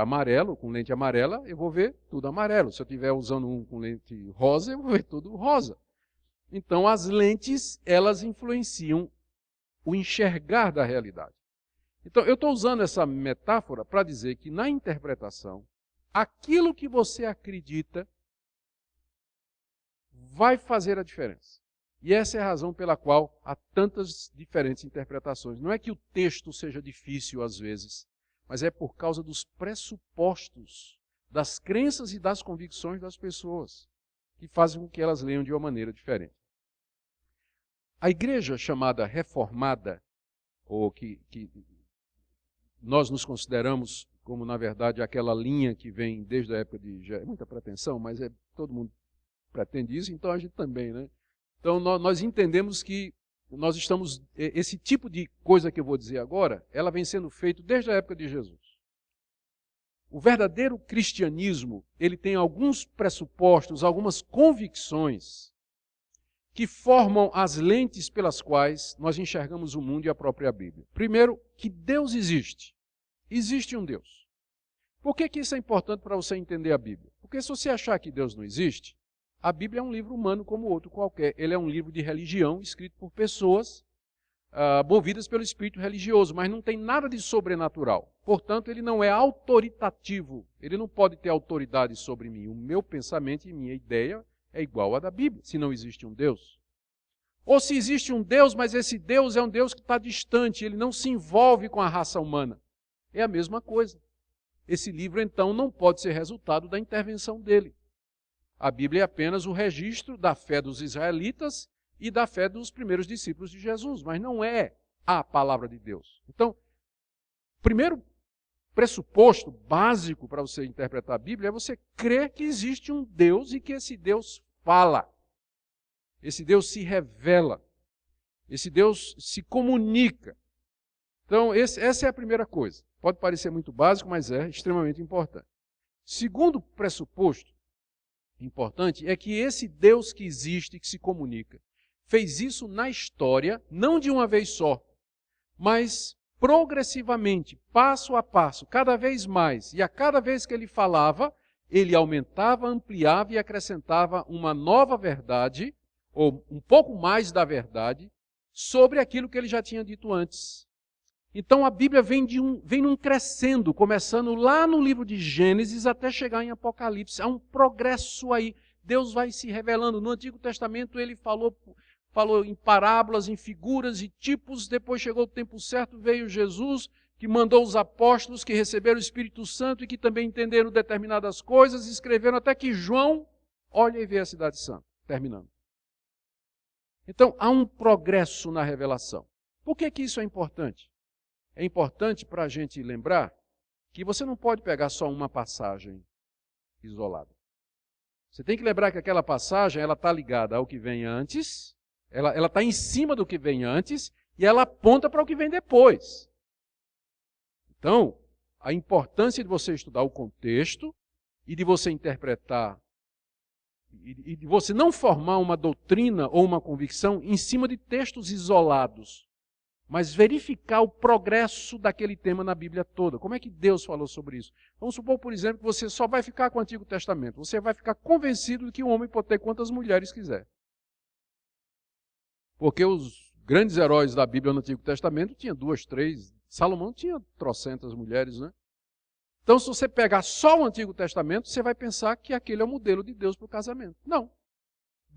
amarelo, com lente amarela, eu vou ver tudo amarelo. Se eu estiver usando um com lente rosa, eu vou ver tudo rosa. Então, as lentes, elas influenciam o enxergar da realidade. Então, eu estou usando essa metáfora para dizer que na interpretação, aquilo que você acredita vai fazer a diferença. E essa é a razão pela qual há tantas diferentes interpretações. Não é que o texto seja difícil às vezes, mas é por causa dos pressupostos, das crenças e das convicções das pessoas, que fazem com que elas leiam de uma maneira diferente. A igreja chamada reformada, ou que nós nos consideramos como, na verdade, aquela linha que vem desde a época de... Já é muita pretensão, mas todo mundo pretende isso, então a gente também, né? Então nós entendemos que nós estamos... Esse tipo de coisa que eu vou dizer agora, ela vem sendo feito desde a época de Jesus. O verdadeiro cristianismo, ele tem alguns pressupostos, algumas convicções que formam as lentes pelas quais nós enxergamos o mundo e a própria Bíblia. Primeiro, que Deus existe. Existe um Deus. Por que isso é importante para você entender a Bíblia? Porque se você achar que Deus não existe, a Bíblia é um livro humano como outro qualquer. Ele é um livro de religião, escrito por pessoas movidas pelo espírito religioso, mas não tem nada de sobrenatural. Portanto, ele não é autoritativo. Ele não pode ter autoridade sobre mim. O meu pensamento e minha ideia é igual à da Bíblia, se não existe um Deus. Ou se existe um Deus, mas esse Deus é um Deus que está distante, ele não se envolve com a raça humana. É a mesma coisa. Esse livro, então, não pode ser resultado da intervenção dele. A Bíblia é apenas o registro da fé dos israelitas e da fé dos primeiros discípulos de Jesus, mas não é a palavra de Deus. Então, o primeiro pressuposto básico para você interpretar a Bíblia é você crer que existe um Deus e que esse Deus fala. Esse Deus se revela. Esse Deus se comunica. Então, essa é a primeira coisa. Pode parecer muito básico, mas é extremamente importante. Segundo pressuposto importante é que esse Deus que existe, que se comunica, fez isso na história, não de uma vez só, mas progressivamente, passo a passo, cada vez mais. E a cada vez que ele falava, ele aumentava, ampliava e acrescentava uma nova verdade, ou um pouco mais da verdade, sobre aquilo que ele já tinha dito antes. Então a Bíblia vem num crescendo, começando lá no livro de Gênesis até chegar em Apocalipse. Há um progresso aí. Deus vai se revelando. No Antigo Testamento ele falou em parábolas, em figuras e tipos. Depois chegou o tempo certo, veio Jesus, que mandou os apóstolos que receberam o Espírito Santo e que também entenderam determinadas coisas, escreveram até que João olha e vê a Cidade Santa, terminando. Então há um progresso na revelação. Por que isso é importante? É importante para a gente lembrar que você não pode pegar só uma passagem isolada. Você tem que lembrar que aquela passagem ela está ligada ao que vem antes, ela está em cima do que vem antes e ela aponta para o que vem depois. Então, a importância de você estudar o contexto e de você interpretar e de você não formar uma doutrina ou uma convicção em cima de textos isolados, mas verificar o progresso daquele tema na Bíblia toda. Como é que Deus falou sobre isso? Vamos supor, por exemplo, que você só vai ficar com o Antigo Testamento. Você vai ficar convencido de que o homem pode ter quantas mulheres quiser. Porque os grandes heróis da Bíblia no Antigo Testamento tinham 2, 3, Salomão tinha trocentas mulheres, né? Então, se você pegar só o Antigo Testamento, você vai pensar que aquele é o modelo de Deus para o casamento. Não.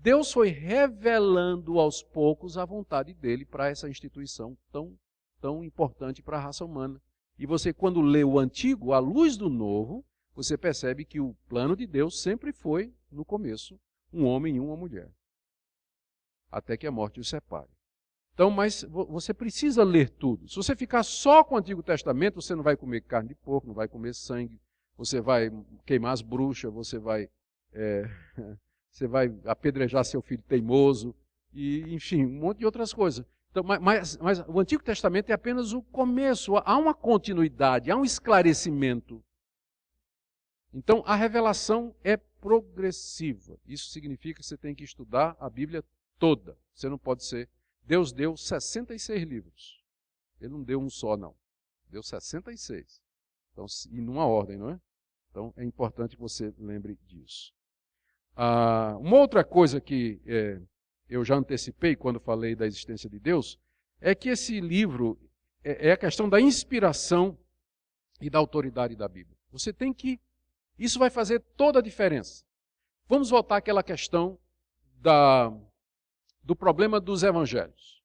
Deus foi revelando aos poucos a vontade dele para essa instituição tão importante para a raça humana. E você, quando lê o Antigo, à luz do Novo, você percebe que o plano de Deus sempre foi, no começo, um homem e uma mulher. Até que a morte os separe. Então, mas você precisa ler tudo. Se você ficar só com o Antigo Testamento, você não vai comer carne de porco, não vai comer sangue, você vai queimar as bruxas, você vai apedrejar seu filho teimoso, e, enfim, um monte de outras coisas. Então, mas o Antigo Testamento é apenas o começo, há uma continuidade, há um esclarecimento. Então, a revelação é progressiva. Isso significa que você tem que estudar a Bíblia toda. Você não pode ser... Deus deu 66 livros. Ele não deu um só, não. Deu 66. Então, e numa ordem, não é? Então, é importante que você lembre disso. Uma outra coisa que eu já antecipei quando falei da existência de Deus, é que esse livro é a questão da inspiração e da autoridade da Bíblia. Você tem que... Isso vai fazer toda a diferença. Vamos voltar àquela questão do problema dos evangelhos.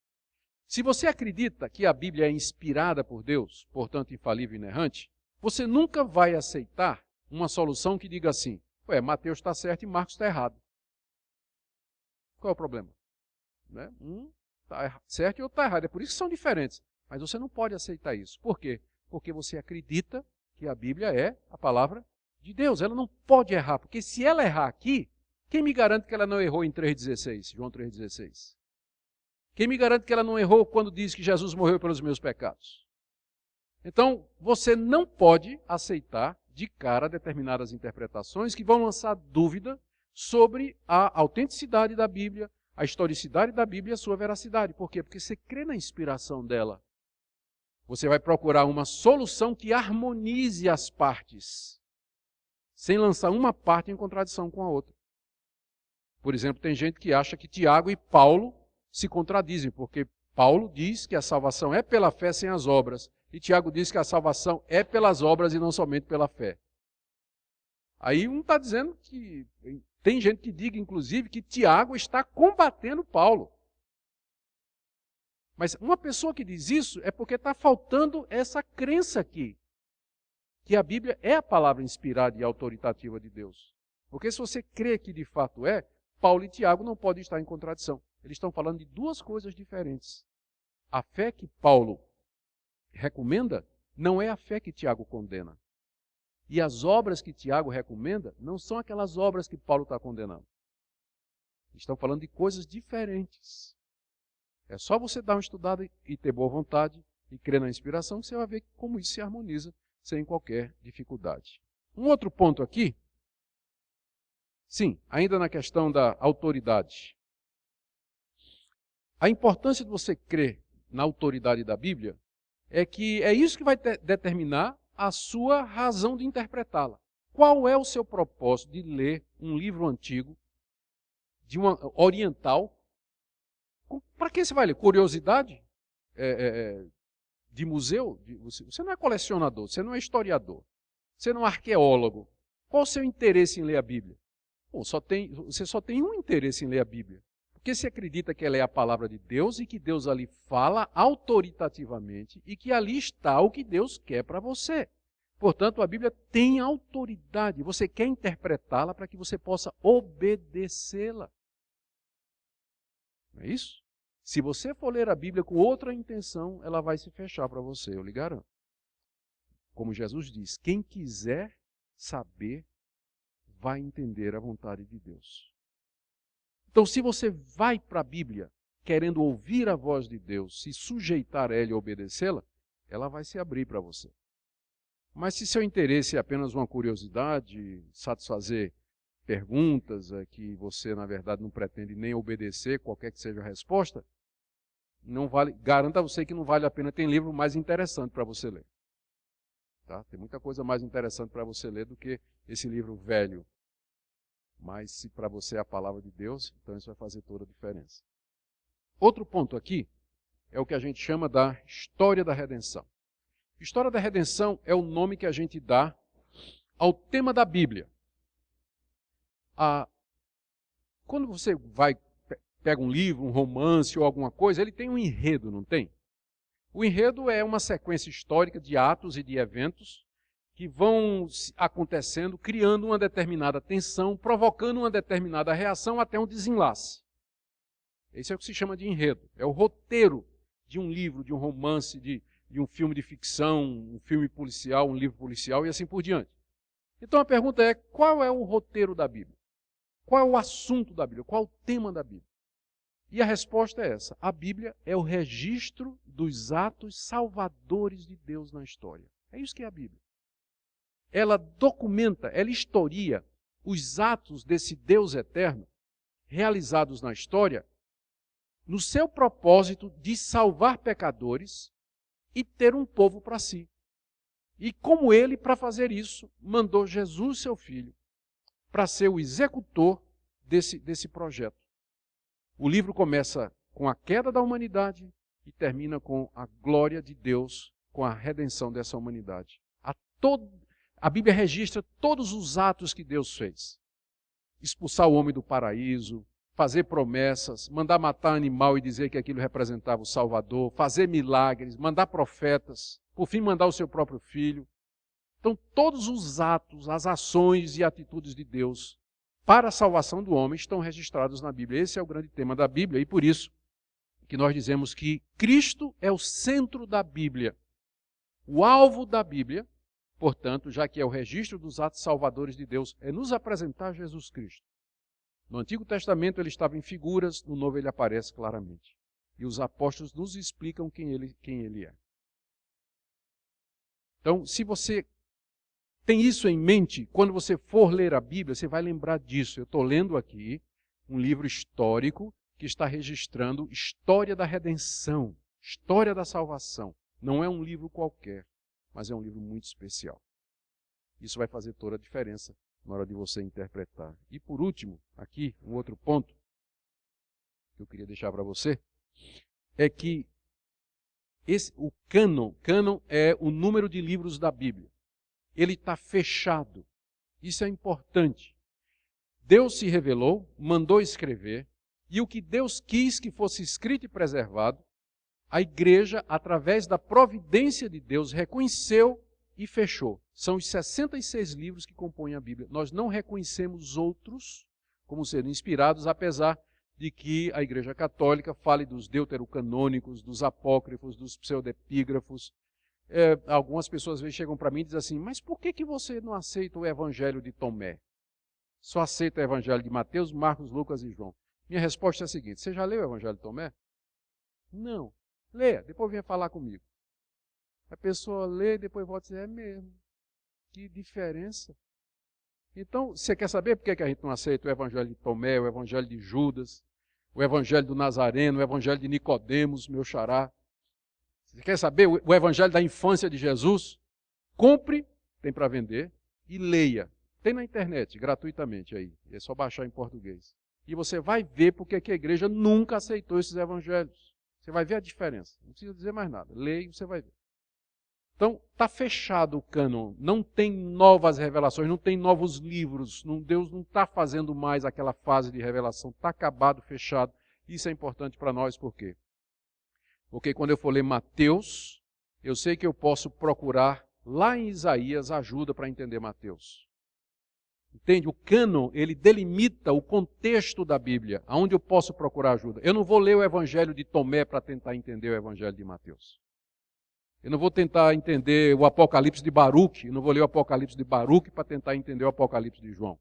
Se você acredita que a Bíblia é inspirada por Deus, portanto infalível e inerrante, você nunca vai aceitar uma solução que diga assim: Mateus está certo e Marcos está errado. Qual é o problema? Né? Um está certo e outro está errado. É por isso que são diferentes. Mas você não pode aceitar isso. Por quê? Porque você acredita que a Bíblia é a palavra de Deus. Ela não pode errar, porque se ela errar aqui, quem me garante que ela não errou em 3,16, João 3,16? Quem me garante que ela não errou quando diz que Jesus morreu pelos meus pecados? Então, você não pode aceitar de cara determinadas interpretações que vão lançar dúvida sobre a autenticidade da Bíblia, a historicidade da Bíblia e a sua veracidade. Por quê? Porque você crê na inspiração dela. Você vai procurar uma solução que harmonize as partes, sem lançar uma parte em contradição com a outra. Por exemplo, tem gente que acha que Tiago e Paulo se contradizem, porque Paulo diz que a salvação é pela fé sem as obras, e Tiago diz que a salvação é pelas obras e não somente pela fé. Aí um está dizendo que... Tem gente que diga, inclusive, que Tiago está combatendo Paulo. Mas uma pessoa que diz isso é porque está faltando essa crença aqui, que a Bíblia é a palavra inspirada e autoritativa de Deus. Porque se você crê que de fato é, Paulo e Tiago não podem estar em contradição. Eles estão falando de duas coisas diferentes. A fé que Paulo recomenda não é a fé que Tiago condena. E as obras que Tiago recomenda não são aquelas obras que Paulo está condenando. Estão falando de coisas diferentes. É só você dar uma estudada e ter boa vontade e crer na inspiração que você vai ver como isso se harmoniza sem qualquer dificuldade. Um outro ponto aqui, sim, ainda na questão da autoridade. A importância de você crer na autoridade da Bíblia é que é isso que vai determinar a sua razão de interpretá-la. Qual é o seu propósito de ler um livro antigo, de uma oriental? Para que você vai ler? Curiosidade? De museu? Você não é colecionador, você não é historiador, você não é arqueólogo. Qual o seu interesse em ler a Bíblia? Você só tem um interesse em ler a Bíblia. Porque você acredita que ela é a palavra de Deus e que Deus ali fala autoritativamente e que ali está o que Deus quer para você. Portanto, a Bíblia tem autoridade. Você quer interpretá-la para que você possa obedecê-la. Não é isso? Se você for ler a Bíblia com outra intenção, ela vai se fechar para você, eu lhe garanto. Como Jesus diz, quem quiser saber, vai entender a vontade de Deus. Então, se você vai para a Bíblia querendo ouvir a voz de Deus, se sujeitar a ela e obedecê-la, ela vai se abrir para você. Mas se seu interesse é apenas uma curiosidade, satisfazer perguntas que você, na verdade, não pretende nem obedecer, qualquer que seja a resposta, não vale, garanto a você que não vale a pena. Tem livro mais interessante para você ler. Tá? Tem muita coisa mais interessante para você ler do que esse livro velho. Mas se para você é a palavra de Deus, então isso vai fazer toda a diferença. Outro ponto aqui é o que a gente chama da história da redenção. História da redenção é o nome que a gente dá ao tema da Bíblia. Quando você pega um livro, um romance ou alguma coisa, ele tem um enredo, não tem? O enredo é uma sequência histórica de atos e de eventos que vão acontecendo, criando uma determinada tensão, provocando uma determinada reação até um desenlace. Esse é o que se chama de enredo. É o roteiro de um livro, de um romance, de um filme de ficção, um filme policial, um livro policial e assim por diante. Então a pergunta é, qual é o roteiro da Bíblia? Qual é o assunto da Bíblia? Qual é o tema da Bíblia? E a resposta é essa. A Bíblia é o registro dos atos salvadores de Deus na história. É isso que é a Bíblia. Ela documenta, ela historia os atos desse Deus eterno realizados na história no seu propósito de salvar pecadores e ter um povo para si. E como ele, para fazer isso, mandou Jesus, seu filho, para ser o executor desse projeto. O livro começa com a queda da humanidade e termina com a glória de Deus, com a redenção dessa humanidade. A Bíblia registra todos os atos que Deus fez. Expulsar o homem do paraíso, fazer promessas, mandar matar animal e dizer que aquilo representava o Salvador, fazer milagres, mandar profetas, por fim mandar o seu próprio filho. Então todos os atos, as ações e atitudes de Deus para a salvação do homem estão registrados na Bíblia. Esse é o grande tema da Bíblia e por isso que nós dizemos que Cristo é o centro da Bíblia. O alvo da Bíblia, portanto, já que é o registro dos atos salvadores de Deus, é nos apresentar Jesus Cristo. No Antigo Testamento ele estava em figuras, no Novo ele aparece claramente. E os apóstolos nos explicam quem ele é. Então, se você tem isso em mente, quando você for ler a Bíblia, você vai lembrar disso. Eu estou lendo aqui um livro histórico que está registrando história da redenção, história da salvação. Não é um livro qualquer, mas é um livro muito especial. Isso vai fazer toda a diferença na hora de você interpretar. E por último, aqui, um outro ponto que eu queria deixar para você, é que o cânon é o número de livros da Bíblia. Ele está fechado. Isso é importante. Deus se revelou, mandou escrever, e o que Deus quis que fosse escrito e preservado, a igreja, através da providência de Deus, reconheceu e fechou. São os 66 livros que compõem a Bíblia. Nós não reconhecemos outros como sendo inspirados, apesar de que a Igreja Católica fale dos deuterocanônicos, dos apócrifos, dos pseudepígrafos. Algumas pessoas às vezes chegam para mim e dizem assim, mas por que você não aceita o Evangelho de Tomé? Só aceita o Evangelho de Mateus, Marcos, Lucas e João. Minha resposta é a seguinte, você já leu o Evangelho de Tomé? Não. Leia, depois venha falar comigo. A pessoa lê e depois volta e diz, é mesmo. Que diferença. Então, você quer saber por que a gente não aceita o Evangelho de Tomé, o Evangelho de Judas, o Evangelho do Nazareno, o Evangelho de Nicodemos, meu xará? Você quer saber o Evangelho da infância de Jesus? Compre, tem para vender, e leia. Tem na internet, gratuitamente aí. É só baixar em português. E você vai ver porque que a igreja nunca aceitou esses evangelhos. Você vai ver a diferença. Não precisa dizer mais nada. Leia e você vai ver. Então, está fechado o cânon. Não tem novas revelações, não tem novos livros. Deus não está fazendo mais aquela fase de revelação. Está acabado, fechado. Isso é importante para nós, por quê? Porque quando eu for ler Mateus, eu sei que eu posso procurar lá em Isaías ajuda para entender Mateus. Entende? O cânon, ele delimita o contexto da Bíblia, aonde eu posso procurar ajuda. Eu não vou ler o Evangelho de Tomé para tentar entender o Evangelho de Mateus. Eu não vou tentar entender o Apocalipse de Baruque, eu não vou ler o Apocalipse de Baruque para tentar entender o Apocalipse de João.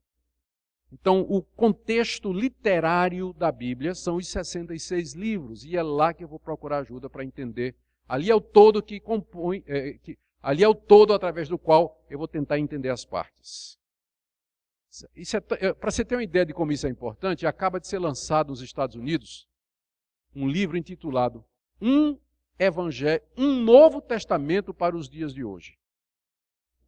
Então, o contexto literário da Bíblia são os 66 livros, e é lá que eu vou procurar ajuda para entender. Ali é o todo que compõe, ali é o todo através do qual eu vou tentar entender as partes. Para você ter uma ideia de como isso é importante, acaba de ser lançado nos Estados Unidos um livro intitulado Um Novo Testamento para os Dias de Hoje.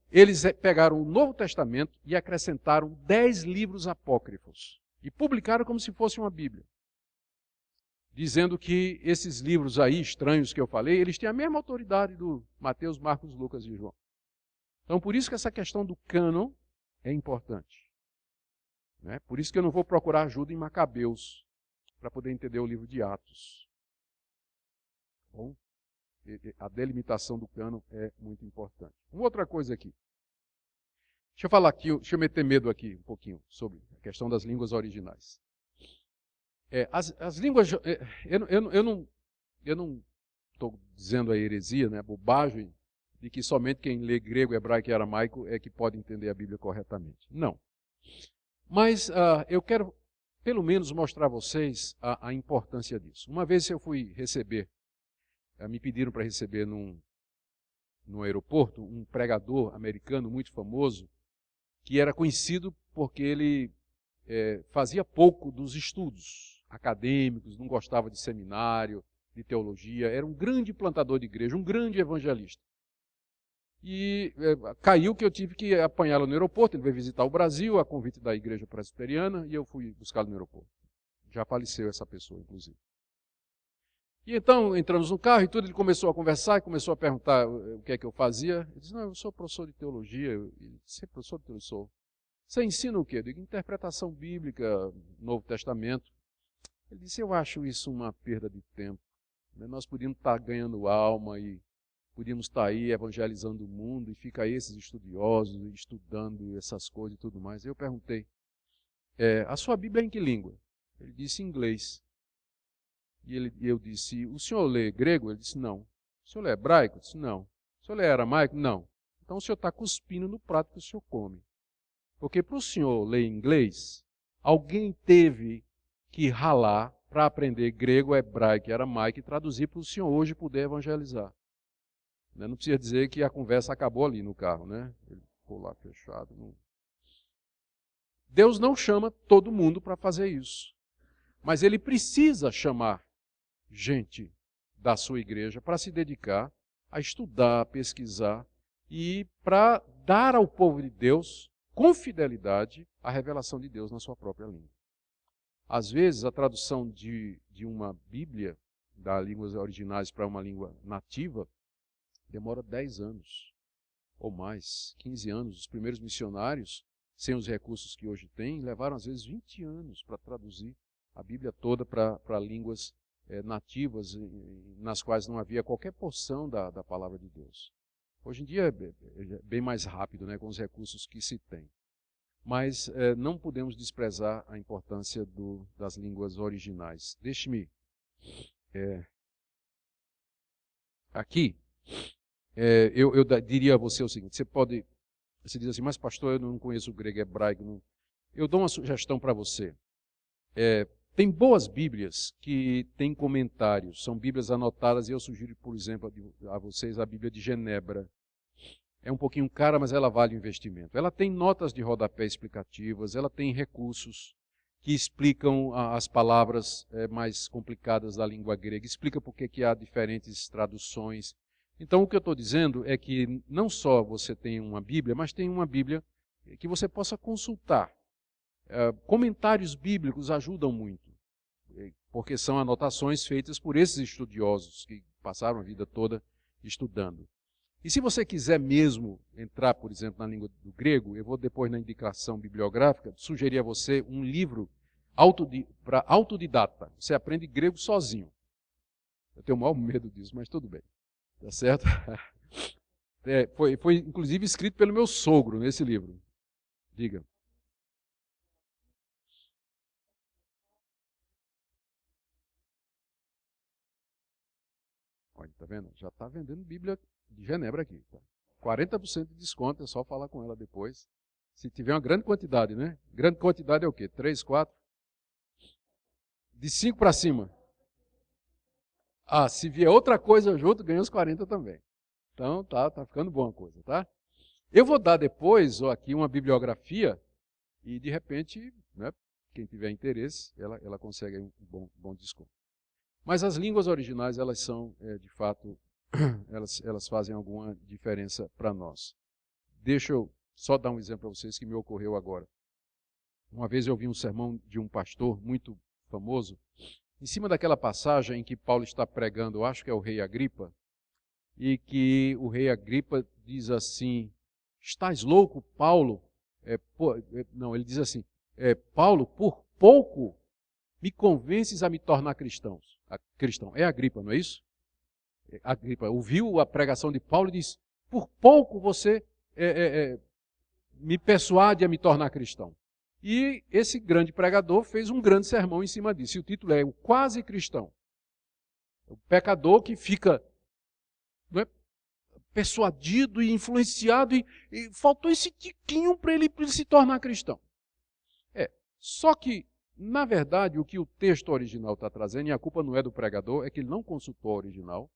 Eles pegaram o Novo Testamento e acrescentaram 10 livros apócrifos e publicaram como se fosse uma Bíblia, dizendo que esses livros aí, estranhos que eu falei, eles têm a mesma autoridade do Mateus, Marcos, Lucas e João. Então, por isso que essa questão do cânon é importante. Né? Por isso que eu não vou procurar ajuda em Macabeus para poder entender o livro de Atos. Bom, a delimitação do cânon é muito importante. Uma outra coisa aqui. Deixa eu falar aqui, deixa eu meter medo aqui um pouquinho sobre a questão das línguas originais. As línguas, eu não estou dizendo a heresia, né, bobagem, de que somente quem lê grego, hebraico e aramaico é que pode entender a Bíblia corretamente. Não. Mas eu quero, pelo menos, mostrar a vocês a importância disso. Uma vez eu fui receber, me pediram para receber no aeroporto um pregador americano muito famoso, que era conhecido porque ele fazia pouco dos estudos acadêmicos, não gostava de seminário, de teologia, era um grande plantador de igreja, um grande evangelista. E caiu que eu tive que apanhá-lo no aeroporto, ele veio visitar o Brasil, a convite da igreja presbiteriana, e eu fui buscá-lo no aeroporto. Já faleceu essa pessoa, inclusive. E então, entramos no carro e tudo, ele começou a conversar, começou a perguntar o que é que eu fazia. Eu disse, não, eu sou professor de teologia. Ele disse, professor de teologia? Você ensina o quê? Eu digo, interpretação bíblica, Novo Testamento. Ele disse, eu acho isso uma perda de tempo. Nós podíamos estar ganhando alma e podíamos estar aí evangelizando o mundo e fica aí esses estudiosos estudando essas coisas e tudo mais. Eu perguntei, a sua Bíblia é em que língua? Ele disse, em inglês. E eu disse, o senhor lê grego? Ele disse, não. O senhor lê hebraico? Eu disse, não. O senhor lê aramaico? Não. Então o senhor está cuspindo no prato que o senhor come. Porque para o senhor ler inglês, alguém teve que ralar para aprender grego, hebraico e aramaico e traduzir para o senhor hoje poder evangelizar. Não precisa dizer que a conversa acabou ali no carro, né? Ele ficou lá fechado. Não. Deus não chama todo mundo para fazer isso. Mas Ele precisa chamar gente da sua igreja para se dedicar a estudar, a pesquisar e para dar ao povo de Deus, com fidelidade, a revelação de Deus na sua própria língua. Às vezes, a tradução de uma Bíblia, das línguas originais para uma língua nativa, demora 10 anos ou mais, 15 anos. Os primeiros missionários, sem os recursos que hoje têm, levaram às vezes 20 anos para traduzir a Bíblia toda para línguas nativas, nas quais não havia qualquer porção da palavra de Deus. Hoje em dia é bem mais rápido, né, com os recursos que se tem. Mas não podemos desprezar a importância das línguas originais. Deixe-me aqui. Eu diria a você o seguinte, você diz assim, mas pastor, eu não conheço o grego e hebraico. Não. Eu dou uma sugestão para você. Tem boas Bíblias que têm comentários, são Bíblias anotadas, e eu sugiro, por exemplo, a vocês a Bíblia de Genebra. É um pouquinho cara, mas ela vale o investimento. Ela tem notas de rodapé explicativas, ela tem recursos que explicam as palavras mais complicadas da língua grega, explica por que há diferentes traduções. Então, o que eu estou dizendo é que não só você tem uma Bíblia, mas tem uma Bíblia que você possa consultar. Comentários bíblicos ajudam muito, porque são anotações feitas por esses estudiosos que passaram a vida toda estudando. E se você quiser mesmo entrar, por exemplo, na língua do grego, eu vou depois na indicação bibliográfica sugerir a você um livro para autodidata. Você aprende grego sozinho. Eu tenho o maior medo disso, mas tudo bem. Tá certo? Foi inclusive escrito pelo meu sogro nesse livro. Diga. Olha, tá vendo? Já está vendendo Bíblia de Genebra aqui. Tá? 40% de desconto, é só falar com ela depois. Se tiver uma grande quantidade, né? Grande quantidade é o quê? 3, 4? De 5 para cima. Se vier outra coisa junto, ganha os 40 também. Então, tá ficando boa a coisa, tá? Eu vou dar depois aqui uma bibliografia e, de repente, né, quem tiver interesse, ela consegue um bom desconto. Mas as línguas originais, elas são, de fato, elas fazem alguma diferença para nós. Deixa eu só dar um exemplo para vocês que me ocorreu agora. Uma vez eu vi um sermão de um pastor muito famoso, em cima daquela passagem em que Paulo está pregando, eu acho que é o rei Agripa, e que o rei Agripa diz assim, estás louco, Paulo? Não, ele diz assim, Paulo, por pouco me convences a me tornar cristão. É Agripa, não é isso? Agripa ouviu a pregação de Paulo e disse, por pouco você me persuade a me tornar cristão. E esse grande pregador fez um grande sermão em cima disso. E o título é O Quase Cristão. O pecador que fica, não é, persuadido e influenciado e faltou esse tiquinho para ele se tornar cristão. Só que, na verdade, o que o texto original está trazendo, e a culpa não é do pregador, é que ele não consultou o original.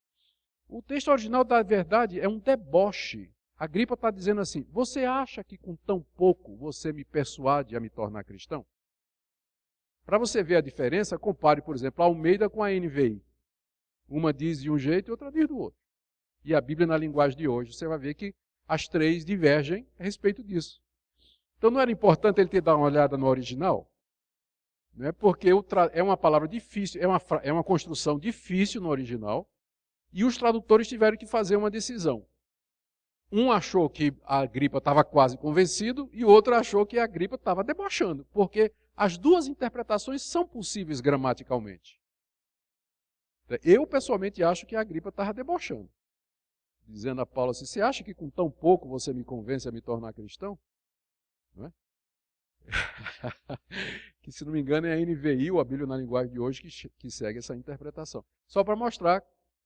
O texto original, da verdade, é um deboche. Agripa está dizendo assim, você acha que com tão pouco você me persuade a me tornar cristão? Para você ver a diferença, compare, por exemplo, a Almeida com a NVI. Uma diz de um jeito e outra diz do outro. E a Bíblia, na linguagem de hoje, você vai ver que as três divergem a respeito disso. Então não era importante ele ter dado uma olhada no original? Não é porque é uma palavra difícil, é uma construção difícil no original, e os tradutores tiveram que fazer uma decisão. Um achou que a Agripa estava quase convencido, e o outro achou que a Agripa estava debochando, porque as duas interpretações são possíveis gramaticalmente. Eu, pessoalmente, acho que a Agripa estava debochando, dizendo a Paulo assim, você acha que com tão pouco você me convence a me tornar cristão? Não é? Que, se não me engano, é a NVI, ou a Bíblia na linguagem de hoje, que segue essa interpretação. Só para mostrar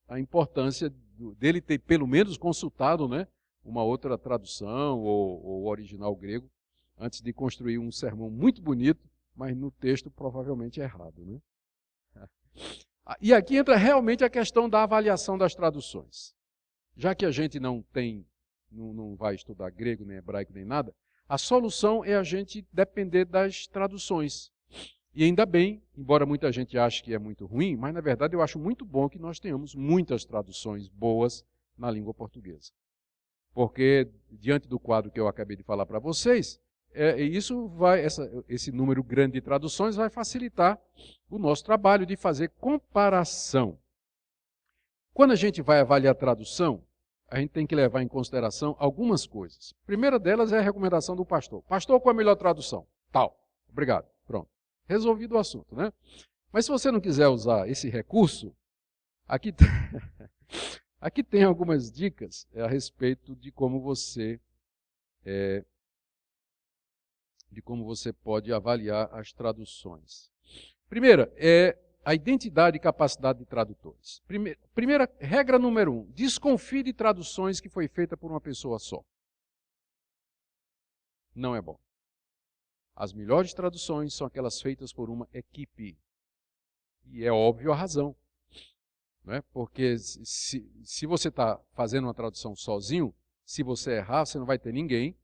a importância dele ter, pelo menos, consultado, né, uma outra tradução ou o original grego, antes de construir um sermão muito bonito, mas no texto provavelmente errado. Né? E aqui entra realmente a questão da avaliação das traduções. Já que a gente não vai estudar grego, nem hebraico, nem nada, a solução é a gente depender das traduções. E ainda bem, embora muita gente ache que é muito ruim, mas na verdade eu acho muito bom que nós tenhamos muitas traduções boas na língua portuguesa. Porque, diante do quadro que eu acabei de falar para vocês, esse número grande de traduções vai facilitar o nosso trabalho de fazer comparação. Quando a gente vai avaliar a tradução, a gente tem que levar em consideração algumas coisas. A primeira delas é a recomendação do pastor. Pastor, qual é a melhor tradução? Tal. Obrigado. Pronto. Resolvido o assunto, né? Mas se você não quiser usar esse recurso, aqui tem algumas dicas a respeito de como você pode avaliar as traduções. Primeira é a identidade e capacidade de tradutores. Primeira regra número 1, desconfie de traduções que foi feita por uma pessoa só. Não é bom. As melhores traduções são aquelas feitas por uma equipe. E é óbvio a razão. Não é? Porque se você está fazendo uma tradução sozinho, se você errar, você não vai ter ninguém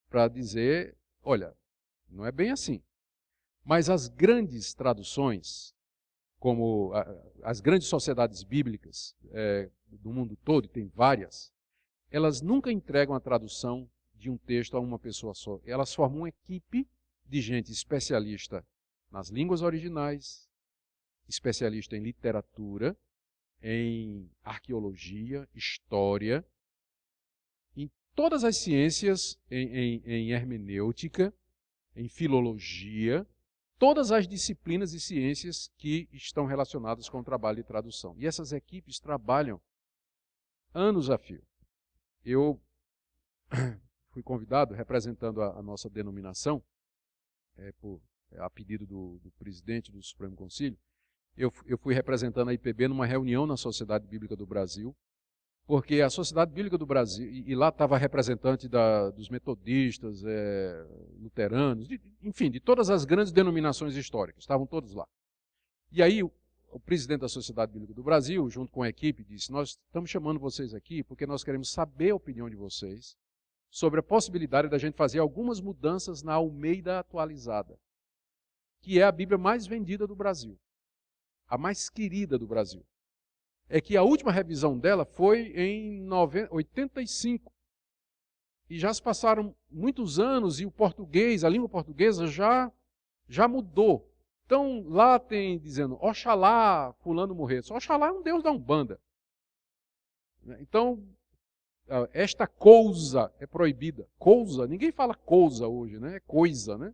para dizer, olha, não é bem assim. Mas as grandes traduções, como as grandes sociedades bíblicas do mundo todo, e tem várias, elas nunca entregam a tradução de um texto a uma pessoa só. Elas formam uma equipe de gente especialista nas línguas originais, especialista em literatura, em arqueologia, história, em todas as ciências, em hermenêutica, em filologia, todas as disciplinas e ciências que estão relacionadas com o trabalho de tradução. E essas equipes trabalham anos a fio. Eu fui convidado, representando a nossa denominação, a pedido do presidente do Supremo Concílio, eu fui representando a IPB numa reunião na Sociedade Bíblica do Brasil, porque a Sociedade Bíblica do Brasil, e lá estava representante dos metodistas, luteranos, enfim, de todas as grandes denominações históricas, estavam todos lá. E aí o presidente da Sociedade Bíblica do Brasil, junto com a equipe, disse, nós estamos chamando vocês aqui porque nós queremos saber a opinião de vocês sobre a possibilidade da gente fazer algumas mudanças na Almeida atualizada, que é a Bíblia mais vendida do Brasil, a mais querida do Brasil. É que a última revisão dela foi em 85. E já se passaram muitos anos e o português, a língua portuguesa já mudou. Então lá tem dizendo, Oxalá fulano morrer. Oxalá é um deus da Umbanda. Então, esta coisa é proibida. Coisa, ninguém fala coisa hoje, né? É coisa, né?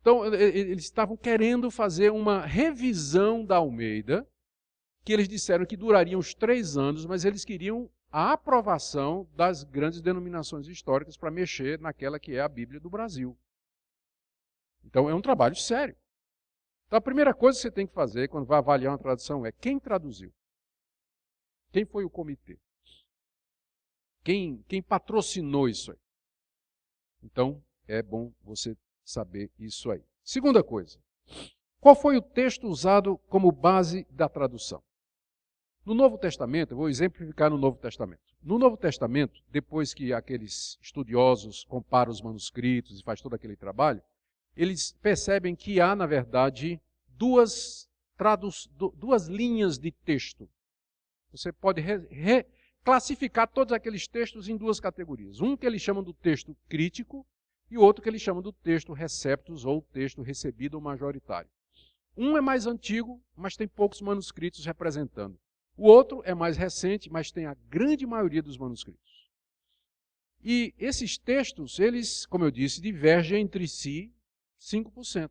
Então eles estavam querendo fazer uma revisão da Almeida, que eles disseram que duraria uns 3 anos, mas eles queriam a aprovação das grandes denominações históricas para mexer naquela que é a Bíblia do Brasil. Então é um trabalho sério. Então a primeira coisa que você tem que fazer quando vai avaliar uma tradução é quem traduziu? Quem foi o comitê? Quem patrocinou isso aí? Então é bom você saber isso aí. Segunda coisa, qual foi o texto usado como base da tradução? No Novo Testamento, eu vou exemplificar no Novo Testamento. No Novo Testamento, depois que aqueles estudiosos comparam os manuscritos e faz todo aquele trabalho, eles percebem que há, na verdade, duas linhas de texto. Você pode classificar todos aqueles textos em duas categorias. Um que eles chamam do texto crítico e outro que eles chamam do texto receptus ou texto recebido ou majoritário. Um é mais antigo, mas tem poucos manuscritos representando. O outro é mais recente, mas tem a grande maioria dos manuscritos. E esses textos, eles, como eu disse, divergem entre si 5%.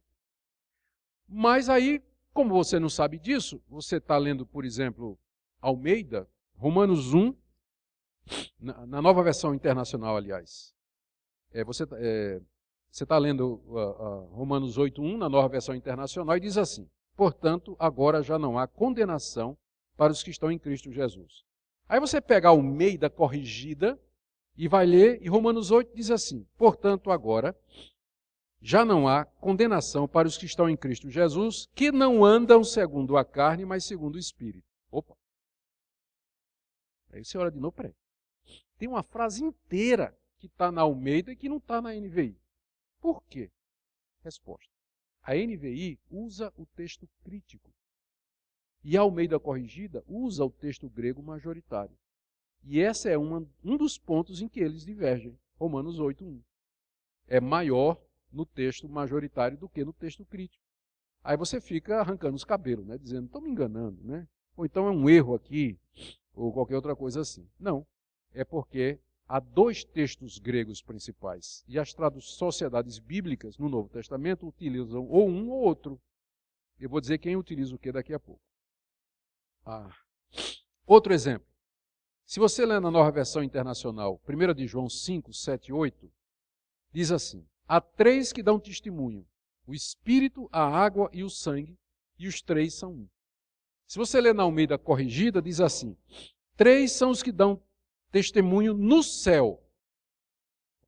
Mas aí, como você não sabe disso, você está lendo, por exemplo, Almeida, Romanos 1, na nova versão internacional, aliás. Você está lendo Romanos 8:1 na nova versão internacional e diz assim: portanto, agora já não há condenação para os que estão em Cristo Jesus. Aí você pega Almeida corrigida e vai ler, e Romanos 8 diz assim: portanto, agora já não há condenação para os que estão em Cristo Jesus, que não andam segundo a carne, mas segundo o Espírito. Opa! Aí você olha de novo, peraí. Tem uma frase inteira que está na Almeida e que não está na NVI. Por quê? Resposta. A NVI usa o texto crítico. E a Almeida corrigida usa o texto grego majoritário. E esse é um dos pontos em que eles divergem. Romanos 8:1. É maior no texto majoritário do que no texto crítico. Aí você fica arrancando os cabelos, né? Dizendo, estão me enganando, né? Ou então é um erro aqui, ou qualquer outra coisa assim. Não, é porque há dois textos gregos principais. E as sociedades bíblicas no Novo Testamento utilizam ou um ou outro. Eu vou dizer quem utiliza o que daqui a pouco. Outro exemplo. Se você ler na nova versão internacional, 1 de João 5, 7 e 8, diz assim: há três que dão testemunho, o Espírito, a água e o sangue, e os três são um. Se você ler na Almeida corrigida, diz assim: três são os que dão testemunho no céu.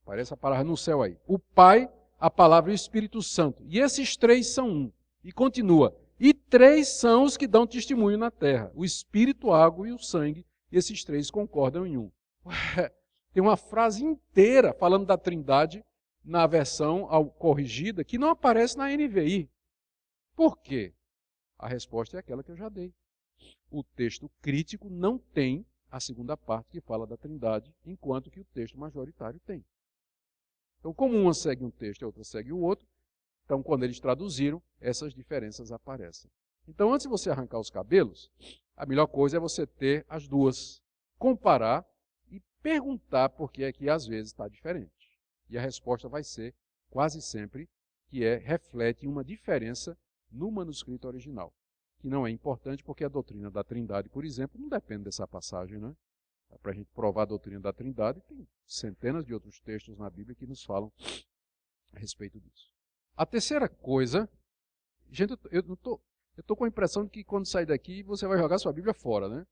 Aparece a palavra no céu aí. O Pai, a palavra e o Espírito Santo. E esses três são um. E continua: e três são os que dão testemunho na terra, o Espírito, a água e o sangue. E esses três concordam em um. Tem uma frase inteira falando da Trindade na versão corrigida que não aparece na NVI. Por quê? A resposta é aquela que eu já dei. O texto crítico não tem a segunda parte que fala da Trindade, enquanto que o texto majoritário tem. Então, como uma segue um texto e a outra segue o outro, então, quando eles traduziram, essas diferenças aparecem. Então, antes de você arrancar os cabelos, a melhor coisa é você ter as duas, comparar e perguntar por que é que às vezes está diferente. E a resposta vai ser, quase sempre, que reflete uma diferença no manuscrito original, que não é importante porque a doutrina da Trindade, por exemplo, não depende dessa passagem, né? Para a gente provar a doutrina da Trindade, tem centenas de outros textos na Bíblia que nos falam a respeito disso. A terceira coisa, gente, eu estou com a impressão de que quando sair daqui você vai jogar sua Bíblia fora, né?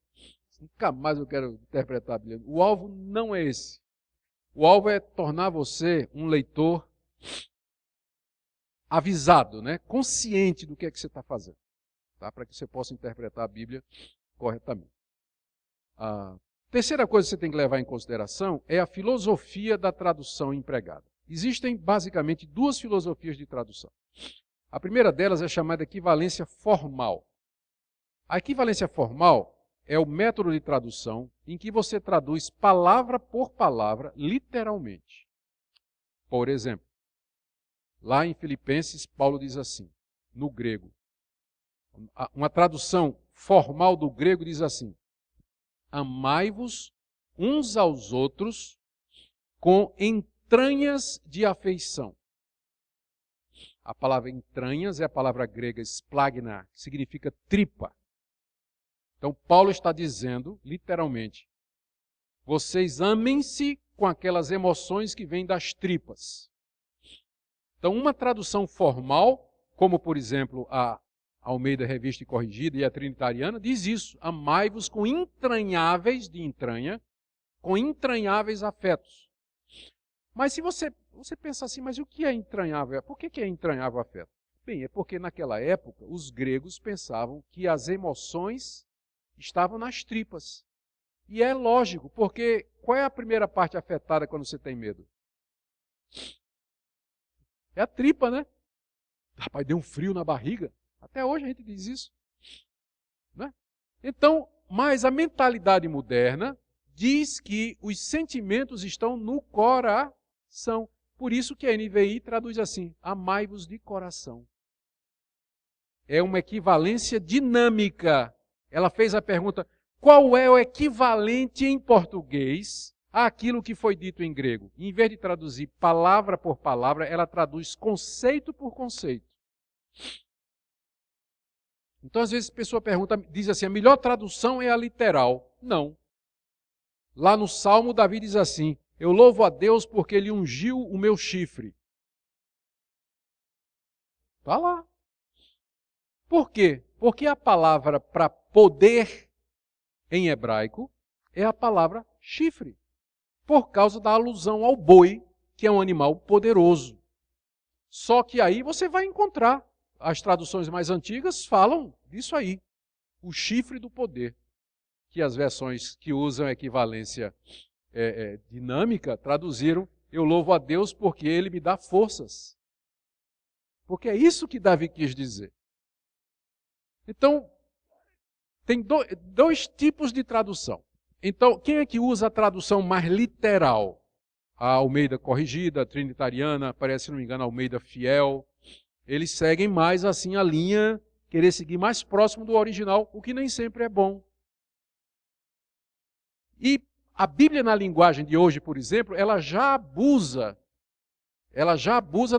Nunca mais eu quero interpretar a Bíblia. O alvo não é esse. O alvo é tornar você um leitor avisado, né? Consciente do que é que você está fazendo, tá? Para que você possa interpretar a Bíblia corretamente. A terceira coisa que você tem que levar em consideração é a filosofia da tradução empregada. Existem basicamente duas filosofias de tradução. A primeira delas é chamada equivalência formal. A equivalência formal é o método de tradução em que você traduz palavra por palavra, literalmente. Por exemplo, lá em Filipenses, Paulo diz assim, no grego. Uma tradução formal do grego diz assim: amai-vos uns aos outros com entranhas de afeição. A palavra entranhas é a palavra grega splagna, que significa tripa. Então, Paulo está dizendo, literalmente, Vocês amem-se com aquelas emoções que vêm das tripas. Então, uma tradução formal, como por exemplo a Almeida Revista e Corrigida e a Trinitariana, diz isso: amai-vos com entranháveis, de entranha, com entranháveis afetos. Mas se você pensa assim, mas o que é entranhável? Por que é entranhável afeto? Bem, é porque naquela época os gregos pensavam que as emoções estavam nas tripas. E é lógico, porque qual é a primeira parte afetada quando você tem medo? É a tripa, né? Rapaz, deu um frio na barriga. Até hoje a gente diz isso. Né? Então, mas a mentalidade moderna diz que os sentimentos estão no coração. Por isso que a NVI traduz assim: amai-vos de coração. É uma equivalência dinâmica. Ela fez a pergunta: qual é o equivalente em português àquilo que foi dito em grego? E, em vez de traduzir palavra por palavra, ela traduz conceito por conceito. Então, às vezes, a pessoa pergunta, diz assim: a melhor tradução é a literal. Não. Lá no Salmo, Davi diz assim: eu louvo a Deus porque ele ungiu o meu chifre. Está lá. Por quê? Porque a palavra para poder em hebraico é a palavra chifre, por causa da alusão ao boi, que é um animal poderoso. Só que aí você vai encontrar, as traduções mais antigas falam disso aí, o chifre do poder, que as versões que usam a equivalência dinâmica traduziram: eu louvo a Deus porque ele me dá forças. Porque é isso que Davi quis dizer. Então, tem dois tipos de tradução. Então, quem é que usa a tradução mais literal? A Almeida Corrigida, a Trinitariana, parece, se não me engano, a Almeida Fiel. Eles seguem mais assim a linha, querer seguir mais próximo do original, o que nem sempre é bom. E a Bíblia na linguagem de hoje, por exemplo, ela já abusa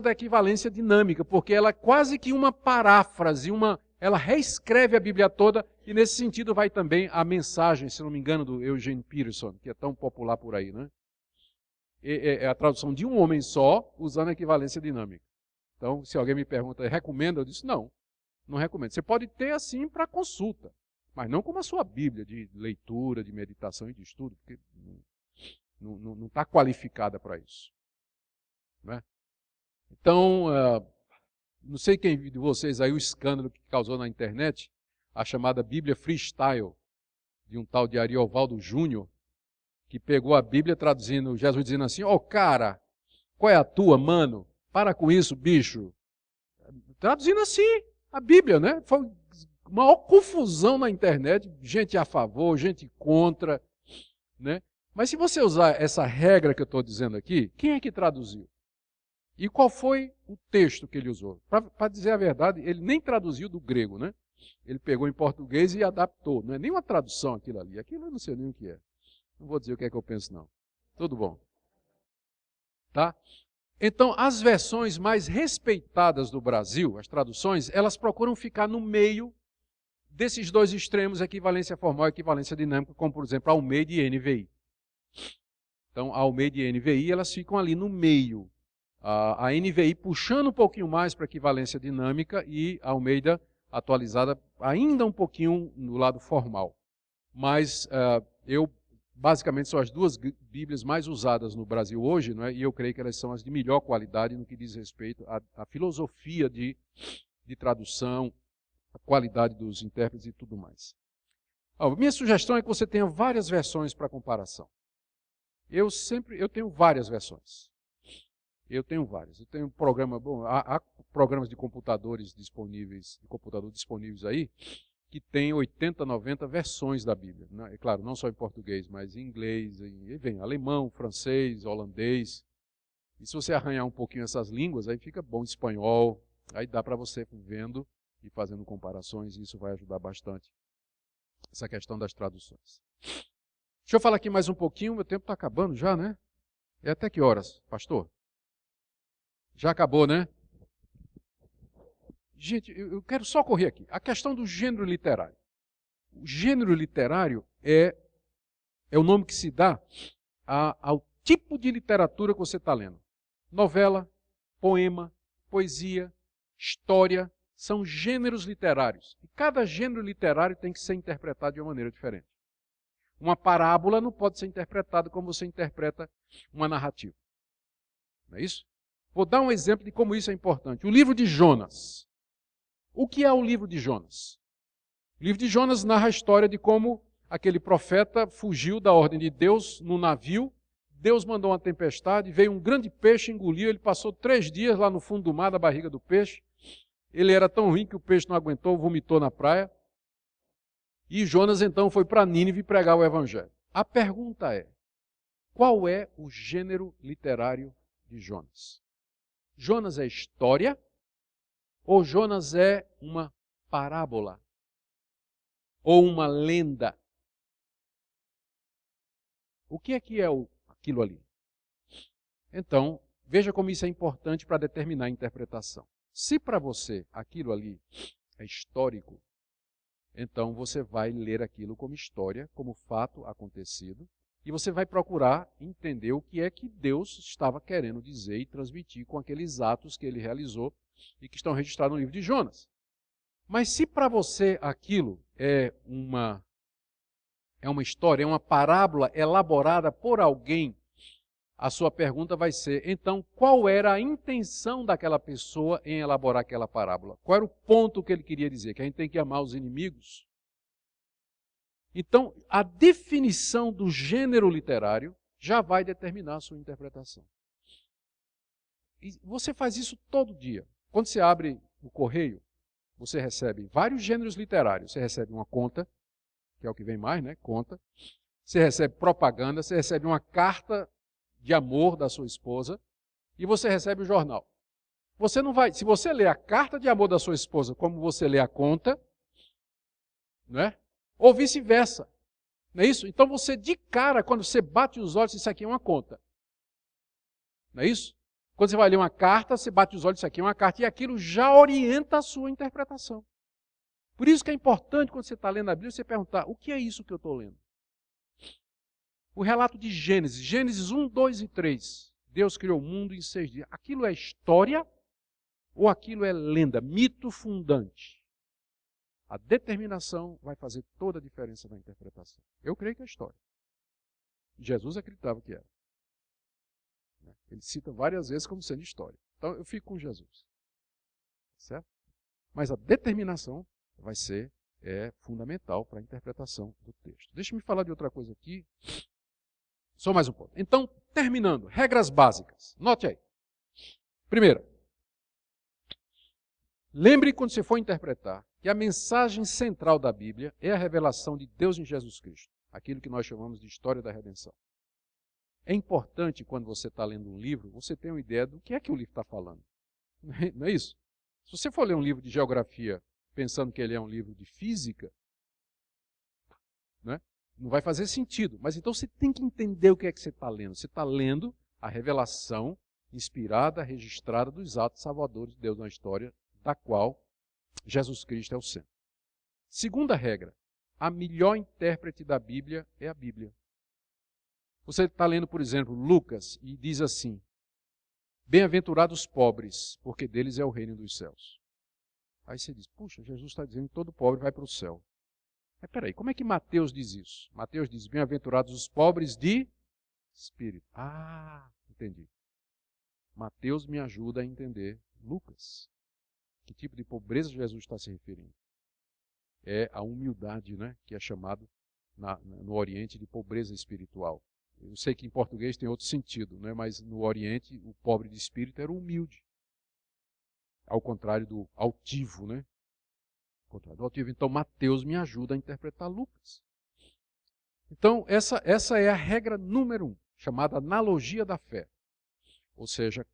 da equivalência dinâmica, porque ela é quase que uma paráfrase, ela reescreve a Bíblia toda, e nesse sentido vai também a mensagem, se não me engano, do Eugene Peterson, que é tão popular por aí, né? É a tradução de um homem só, usando a equivalência dinâmica. Então, se alguém me pergunta, recomenda? Eu disse, não recomendo. Você pode ter assim para consulta, mas não como a sua Bíblia de leitura, de meditação e de estudo, porque não está qualificada para isso. Né? Então, não sei quem de vocês aí o escândalo que causou na internet, a chamada Bíblia Freestyle, de um tal de Ariovaldo Júnior, que pegou a Bíblia traduzindo, Jesus dizendo assim: ó, cara, qual é a tua, mano? Para com isso, bicho. Traduzindo assim a Bíblia, né? Foi uma maior confusão na internet, gente a favor, gente contra, né? Mas se você usar essa regra que eu estou dizendo aqui, quem é que traduziu? E qual foi o texto que ele usou? Para dizer a verdade, ele nem traduziu do grego, né? Ele pegou em português e adaptou. Não é nem uma tradução aquilo ali. Aquilo eu não sei nem o que é. Não vou dizer o que é que eu penso, não. Tudo bom. Tá? Então, as versões mais respeitadas do Brasil, as traduções, elas procuram ficar no meio desses dois extremos, equivalência formal e equivalência dinâmica, como, por exemplo, Almeida e NVI. Então, a Almeida e a NVI, elas ficam ali no meio. A NVI puxando um pouquinho mais para equivalência dinâmica e a Almeida atualizada ainda um pouquinho no lado formal. Mas basicamente são as duas Bíblias mais usadas no Brasil hoje, não é? E eu creio que elas são as de melhor qualidade no que diz respeito à filosofia de tradução, a qualidade dos intérpretes e tudo mais. Minha sugestão é que você tenha várias versões para comparação. Eu tenho várias versões. Eu tenho várias. Eu tenho um programa, há programas de computadores disponíveis, aí, que tem 80, 90 versões da Bíblia. É claro, não só em português, mas em inglês, em alemão, francês, holandês. E se você arranhar um pouquinho essas línguas, aí fica bom espanhol, aí dá para você vendo e fazendo comparações, e isso vai ajudar bastante essa questão das traduções. Deixa eu falar aqui mais um pouquinho, meu tempo está acabando já, né? É até que horas, pastor? Já acabou, né? Gente, eu quero só correr aqui. A questão do gênero literário. O gênero literário é É o nome que se dá ao tipo de literatura que você está lendo. Novela, poema, poesia, história, são gêneros literários. E cada gênero literário tem que ser interpretado de uma maneira diferente. Uma parábola não pode ser interpretada como você interpreta uma narrativa. Não é isso? Vou dar um exemplo de como isso é importante. O livro de Jonas. O que é o livro de Jonas? O livro de Jonas narra a história de como aquele profeta fugiu da ordem de Deus no navio. Deus mandou uma tempestade, veio um grande peixe, engoliu, ele passou 3 dias lá no fundo do mar, da barriga do peixe. Ele era tão ruim que o peixe não aguentou, vomitou na praia. E Jonas então foi para Nínive pregar o evangelho. A pergunta é, qual é o gênero literário de Jonas? Jonas é história ou Jonas é uma parábola? Ou uma lenda? O que é aquilo ali? Então, veja como isso é importante para determinar a interpretação. Se para você aquilo ali é histórico, então você vai ler aquilo como história, como fato acontecido, e você vai procurar entender o que é que Deus estava querendo dizer e transmitir com aqueles atos que ele realizou e que estão registrados no livro de Jonas. Mas se para você aquilo é uma história, é uma parábola elaborada por alguém, a sua pergunta vai ser, então, qual era a intenção daquela pessoa em elaborar aquela parábola? Qual era o ponto que ele queria dizer? Que a gente tem que amar os inimigos? Então, a definição do gênero literário já vai determinar a sua interpretação. E você faz isso todo dia. Quando você abre o correio, você recebe vários gêneros literários. Você recebe uma conta, que é o que vem mais, né? Conta. Você recebe propaganda, você recebe uma carta de amor da sua esposa e você recebe o jornal. Você não vai, se você lê a carta de amor da sua esposa como você lê a conta, não é? Ou vice-versa. Não é isso? Então você de cara, quando você bate os olhos, isso aqui é uma conta. Não é isso? Quando você vai ler uma carta, você bate os olhos, isso aqui é uma carta, e aquilo já orienta a sua interpretação. Por isso que é importante, quando você está lendo a Bíblia, você perguntar, o que é isso que eu estou lendo? O relato de Gênesis, Gênesis 1, 2 e 3. Deus criou o mundo em 6 dias. Aquilo é história ou aquilo é lenda, mito fundante? A determinação vai fazer toda a diferença na interpretação. Eu creio que é história. Jesus acreditava que era. Ele cita várias vezes como sendo história. Então eu fico com Jesus. Certo? Mas a determinação vai ser fundamental para a interpretação do texto. Deixa-me falar de outra coisa aqui. Só mais um ponto. Então, terminando, regras básicas. Note aí. Primeira, lembre quando você for interpretar que a mensagem central da Bíblia é a revelação de Deus em Jesus Cristo. Aquilo que nós chamamos de história da redenção. É importante, quando você está lendo um livro, você ter uma ideia do que é que o livro está falando. Não é isso? Se você for ler um livro de geografia pensando que ele é um livro de física, não vai fazer sentido. Mas então você tem que entender o que é que você está lendo. Você está lendo a revelação inspirada, registrada dos atos salvadores de Deus na história, da qual Jesus Cristo é o centro. Segunda regra, a melhor intérprete da Bíblia é a Bíblia. Você está lendo, por exemplo, Lucas e diz assim, bem-aventurados os pobres, porque deles é o reino dos céus. Aí você diz, puxa, Jesus está dizendo que todo pobre vai para o céu. Mas peraí, como é que Mateus diz isso? Mateus diz, bem-aventurados os pobres de espírito. Ah, entendi. Mateus me ajuda a entender Lucas. Que tipo de pobreza Jesus está se referindo? É a humildade, né, que é chamado no Oriente de pobreza espiritual. Eu sei que em português tem outro sentido, né, mas no Oriente o pobre de espírito era o humilde. Ao contrário do altivo, né? Então, Mateus me ajuda a interpretar Lucas. Então, essa é a regra número 1, chamada analogia da fé. Ou seja,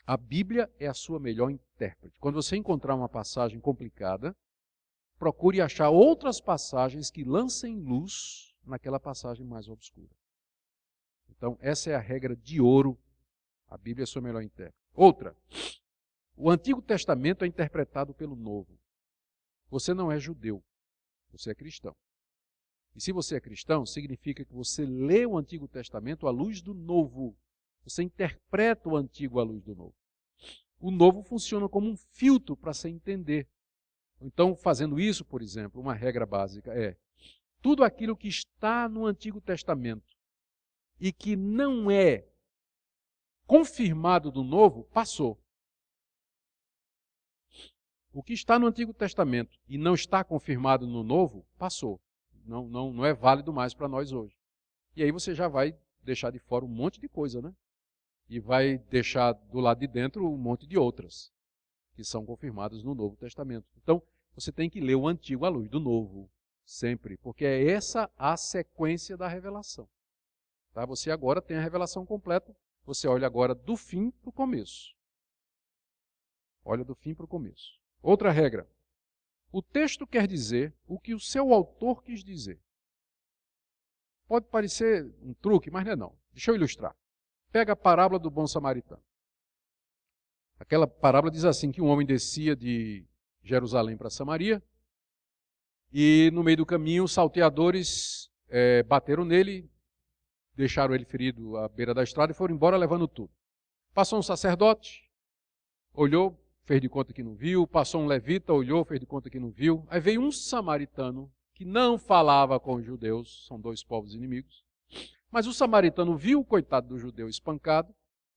a Bíblia é a sua melhor intérprete. Quando você encontrar uma passagem complicada, procure achar outras passagens que lancem luz naquela passagem mais obscura. Então, essa é a regra de ouro. A Bíblia é a sua melhor intérprete. Outra, o Antigo Testamento é interpretado pelo Novo. Você não é judeu, você é cristão. E se você é cristão, significa que você lê o Antigo Testamento à luz do Novo. Você interpreta o Antigo à luz do Novo. O Novo funciona como um filtro para se entender. Então, fazendo isso, por exemplo, uma regra básica é: tudo aquilo que está no Antigo Testamento e que não é confirmado do Novo, passou. O que está no Antigo Testamento e não está confirmado no Novo, passou. Não é válido mais para nós hoje. E aí você já vai deixar de fora um monte de coisa, né? E vai deixar do lado de dentro um monte de outras, que são confirmadas no Novo Testamento. Então, você tem que ler o Antigo à luz do Novo, sempre, porque é essa a sequência da revelação. Tá? Você agora tem a revelação completa, você olha agora do fim para o começo. Olha do fim para o começo. Outra regra. O texto quer dizer o que o seu autor quis dizer. Pode parecer um truque, mas não é não. Deixa eu ilustrar. Pega a parábola do bom samaritano. Aquela parábola diz assim, que um homem descia de Jerusalém para Samaria e no meio do caminho os salteadores bateram nele, deixaram ele ferido à beira da estrada e foram embora levando tudo. Passou um sacerdote, olhou, fez de conta que não viu, passou um levita, olhou, fez de conta que não viu. Aí veio um samaritano que não falava com os judeus, são dois povos inimigos, mas o samaritano viu o coitado do judeu espancado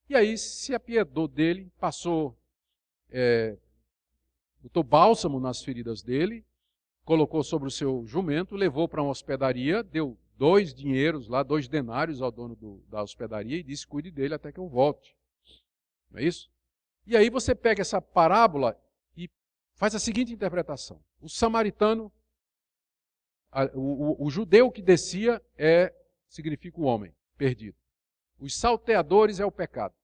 e aí se apiedou dele, botou bálsamo nas feridas dele, colocou sobre o seu jumento, levou para uma hospedaria, deu 2 dinheiros lá, 2 denários ao dono da hospedaria e disse: cuide dele até que eu volte. Não é isso? E aí você pega essa parábola e faz a seguinte interpretação. O samaritano, o judeu que descia significa o homem perdido. Os salteadores é o pecado.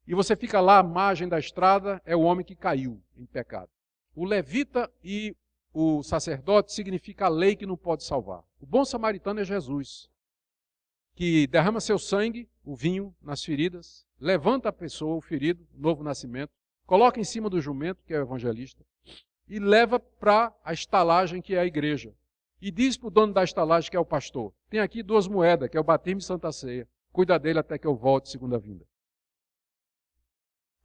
E você fica lá à margem da estrada, é o homem que caiu em pecado. O levita e o sacerdote significa a lei que não pode salvar. O bom samaritano é Jesus, que derrama seu sangue, o vinho, nas feridas, levanta a pessoa, o ferido, o novo nascimento, coloca em cima do jumento, que é o evangelista, e leva para a estalagem, que é a igreja. E diz para o dono da estalagem, que é o pastor: tem aqui 2 moedas, que é o batismo e Santa Ceia. Cuida dele até que eu volte, segunda vinda.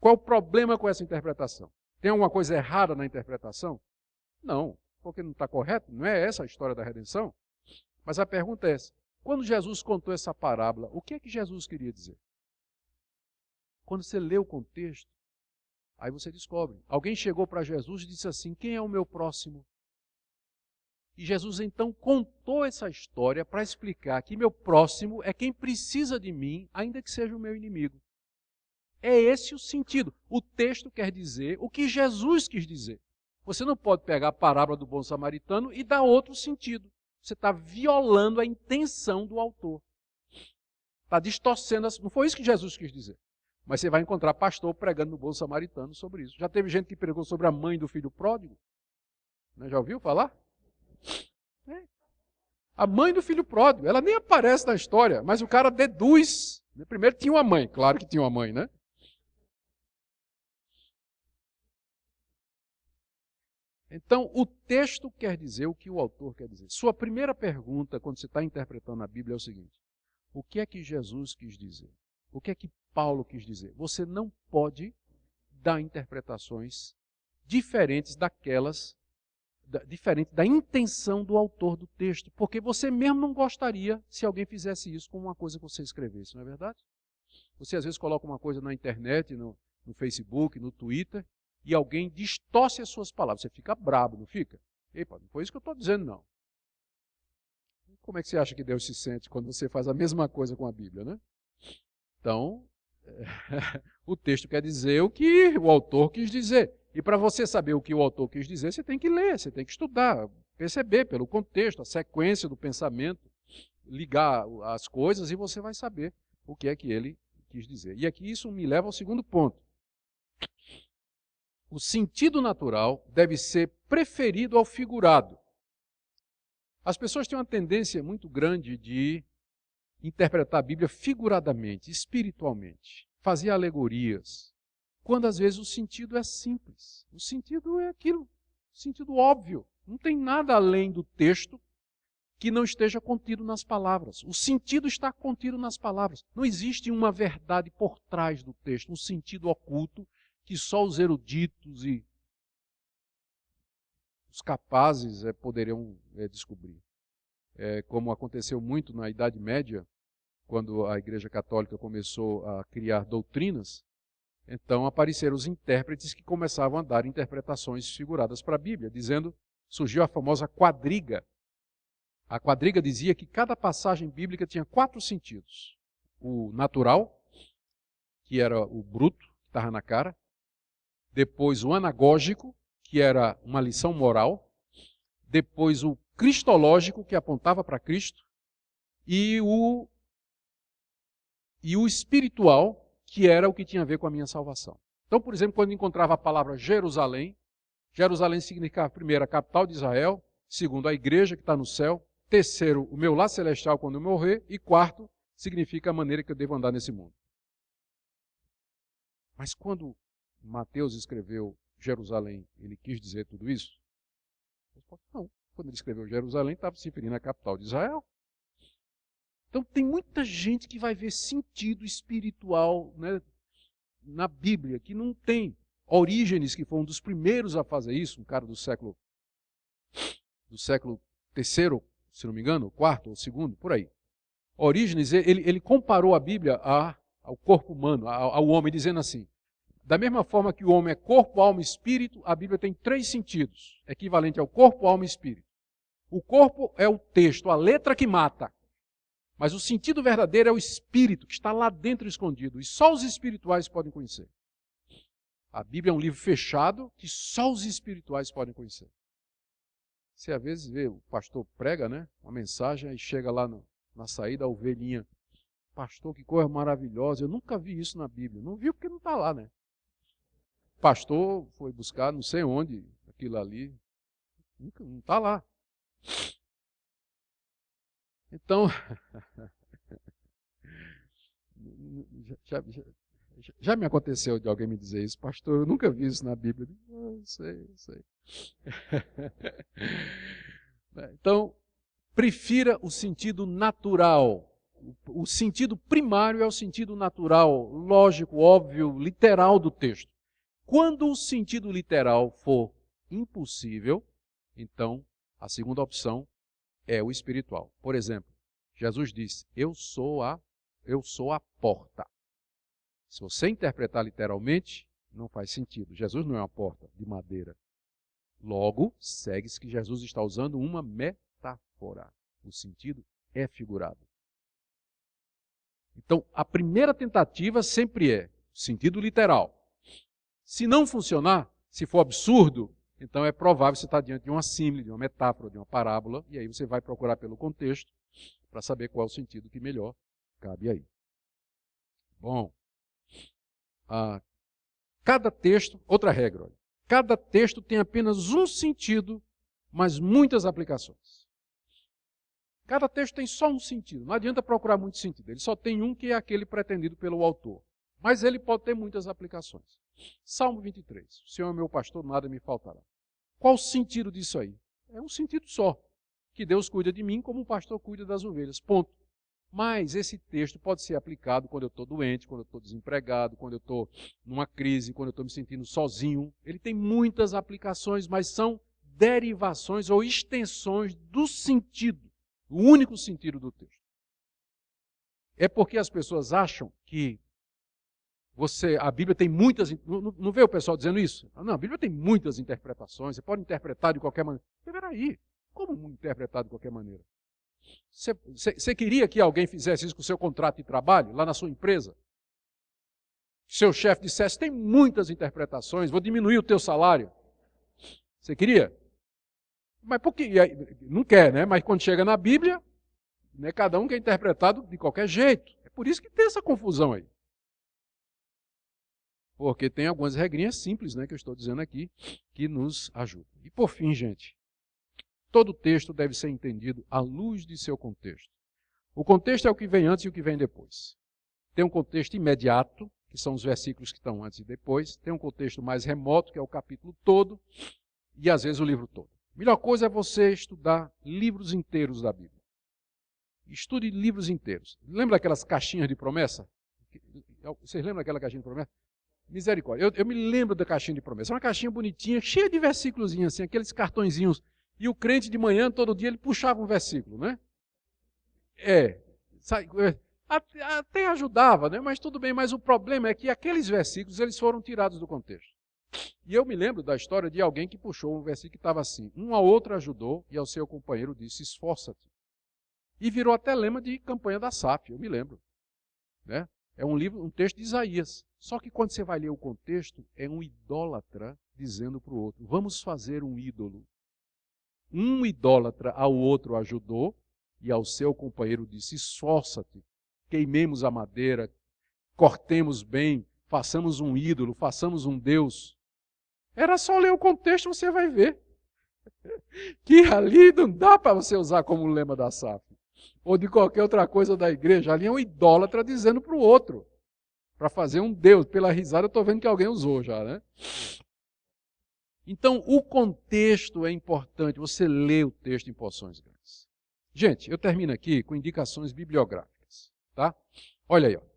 Qual o problema com essa interpretação? Tem alguma coisa errada na interpretação? Não, porque não está correto, não é essa a história da redenção. Mas a pergunta é essa: quando Jesus contou essa parábola, o que é que Jesus queria dizer? Quando você lê o contexto, aí você descobre. Alguém chegou para Jesus e disse assim: quem é o meu próximo? E Jesus então contou essa história para explicar que meu próximo é quem precisa de mim, ainda que seja o meu inimigo. É esse o sentido. O texto quer dizer o que Jesus quis dizer. Você não pode pegar a parábola do bom samaritano e dar outro sentido. Você está violando a intenção do autor. Está distorcendo. Não foi isso que Jesus quis dizer. Mas você vai encontrar pastor pregando no bom samaritano sobre isso. Já teve gente que pregou sobre a mãe do filho pródigo? Já ouviu falar? A mãe do filho pródigo. Ela nem aparece na história, mas o cara deduz. Primeiro tinha uma mãe, claro que tinha uma mãe, né? Então, o texto quer dizer o que o autor quer dizer. Sua primeira pergunta, quando você está interpretando a Bíblia, é o seguinte: o que é que Jesus quis dizer? O que é que Paulo quis dizer? Você não pode dar interpretações diferentes diferente da intenção do autor do texto, porque você mesmo não gostaria se alguém fizesse isso com uma coisa que você escrevesse, não é verdade? Você às vezes coloca uma coisa na internet, no Facebook, no Twitter, e alguém distorce as suas palavras. Você fica brabo, não fica? Epa, não foi isso que eu estou dizendo, não. Como é que você acha que Deus se sente quando você faz a mesma coisa com a Bíblia, né? Então, o texto quer dizer o que o autor quis dizer. E para você saber o que o autor quis dizer, você tem que ler, você tem que estudar, perceber pelo contexto, a sequência do pensamento, ligar as coisas e você vai saber o que é que ele quis dizer. E aqui isso me leva ao segundo ponto. O sentido natural deve ser preferido ao figurado. As pessoas têm uma tendência muito grande de interpretar a Bíblia figuradamente, espiritualmente, fazer alegorias, quando às vezes o sentido é simples. O sentido é aquilo, o sentido óbvio. Não tem nada além do texto que não esteja contido nas palavras. O sentido está contido nas palavras. Não existe uma verdade por trás do texto, um sentido oculto que só os eruditos e os capazes poderiam descobrir. Como aconteceu muito na Idade Média, quando a Igreja Católica começou a criar doutrinas, então apareceram os intérpretes que começavam a dar interpretações figuradas para a Bíblia, surgiu a famosa quadriga. A quadriga dizia que cada passagem bíblica tinha 4 sentidos. O natural, que era o bruto, que estava na cara. Depois o anagógico, que era uma lição moral. Depois o cristológico, que apontava para Cristo. E o espiritual, que era o que tinha a ver com a minha salvação. Então, por exemplo, quando encontrava a palavra Jerusalém, Jerusalém significava, primeiro, a capital de Israel, segundo, a igreja que está no céu, terceiro, o meu lar celestial quando eu morrer, e quarto, significa a maneira que eu devo andar nesse mundo. Mas quando Mateus escreveu Jerusalém, ele quis dizer tudo isso? Não. Quando ele escreveu Jerusalém, estava se referindo à capital de Israel. Então tem muita gente que vai ver sentido espiritual, né, na Bíblia, que não tem. Orígenes, que foi um dos primeiros a fazer isso, um cara do século III, se não me engano, quarto ou segundo, por aí. Orígenes, ele comparou a Bíblia ao corpo humano, ao homem, dizendo assim: da mesma forma que o homem é corpo, alma e espírito, a Bíblia tem 3 sentidos, equivalente ao corpo, alma e espírito. O corpo é o texto, a letra que mata. Mas o sentido verdadeiro é o espírito, que está lá dentro escondido, e só os espirituais podem conhecer. A Bíblia é um livro fechado que só os espirituais podem conhecer. Você às vezes vê, o pastor prega, né, uma mensagem, e chega lá na saída a ovelhinha: pastor, que coisa maravilhosa, eu nunca vi isso na Bíblia. Não viu porque não está lá, né? O pastor foi buscar não sei onde, aquilo ali, não está lá. Então, já me aconteceu de alguém me dizer isso: pastor, eu nunca vi isso na Bíblia. Eu sei. Então, prefira o sentido natural. O sentido primário é o sentido natural, lógico, óbvio, literal do texto. Quando o sentido literal for impossível, então a segunda opção é o espiritual. Por exemplo, Jesus disse: eu sou a porta. Se você interpretar literalmente, não faz sentido. Jesus não é uma porta de madeira. Logo, segue-se que Jesus está usando uma metáfora. O sentido é figurado. Então, a primeira tentativa sempre é sentido literal. Se não funcionar, se for absurdo, então é provável que você está diante de uma símile, de uma metáfora, de uma parábola, e aí você vai procurar pelo contexto para saber qual é o sentido que melhor cabe aí. Bom, cada texto, outra regra, olha, cada texto tem apenas um sentido, mas muitas aplicações. Cada texto tem só um sentido, não adianta procurar muito sentido, ele só tem um, que é aquele pretendido pelo autor, mas ele pode ter muitas aplicações. Salmo 23, o Senhor é meu pastor, nada me faltará. Qual o sentido disso aí? É um sentido só, que Deus cuida de mim como um pastor cuida das ovelhas, ponto. Mas esse texto pode ser aplicado quando eu estou doente, quando eu estou desempregado, quando eu estou numa crise, quando eu estou me sentindo sozinho. Ele tem muitas aplicações, mas são derivações ou extensões do sentido, o único sentido do texto. É porque as pessoas acham que a Bíblia tem muitas... Não vê o pessoal dizendo isso? Não, a Bíblia tem muitas interpretações, você pode interpretar de qualquer maneira. Peraí, como interpretar de qualquer maneira? Você queria que alguém fizesse isso com o seu contrato de trabalho, lá na sua empresa? Seu chefe dissesse: tem muitas interpretações, vou diminuir o teu salário. Você queria? Mas por que? Não quer, né? Mas quando chega na Bíblia, né, cada um quer interpretado de qualquer jeito. É por isso que tem essa confusão aí. Porque tem algumas regrinhas simples, né, que eu estou dizendo aqui, que nos ajudam. E por fim, gente, todo texto deve ser entendido à luz de seu contexto. O contexto é o que vem antes e o que vem depois. Tem um contexto imediato, que são os versículos que estão antes e depois. Tem um contexto mais remoto, que é o capítulo todo, e às vezes o livro todo. Melhor coisa é você estudar livros inteiros da Bíblia. Estude livros inteiros. Lembra aquelas caixinhas de promessa? Vocês lembram daquela caixinha de promessa? Misericórdia. Eu me lembro da caixinha de promessa. É uma caixinha bonitinha, cheia de versículos, assim, aqueles cartõezinhos. E o crente de manhã, todo dia, ele puxava um versículo, né? Até ajudava, né? Mas tudo bem. Mas o problema é que aqueles versículos, eles foram tirados do contexto. E eu me lembro da história de alguém que puxou um versículo que estava assim: um ao outro ajudou e ao seu companheiro disse, esforça-te. E virou até lema de campanha da SAF, eu me lembro. Né? É um texto de Isaías. Só que quando você vai ler o contexto, é um idólatra dizendo para o outro, vamos fazer um ídolo. Um idólatra ao outro ajudou e ao seu companheiro disse, esforça-te, queimemos a madeira, cortemos bem, façamos um ídolo, façamos um Deus. Era só ler o contexto, você vai ver. Que ali não dá para você usar como lema da SAF. Ou de qualquer outra coisa da igreja. Ali é um idólatra dizendo para o outro. Para fazer um Deus. Pela risada eu estou vendo que alguém usou já, né? Então, o contexto é importante. Você lê o texto em porções grandes. Gente, eu termino aqui com indicações bibliográficas. Tá? Olha aí, ó.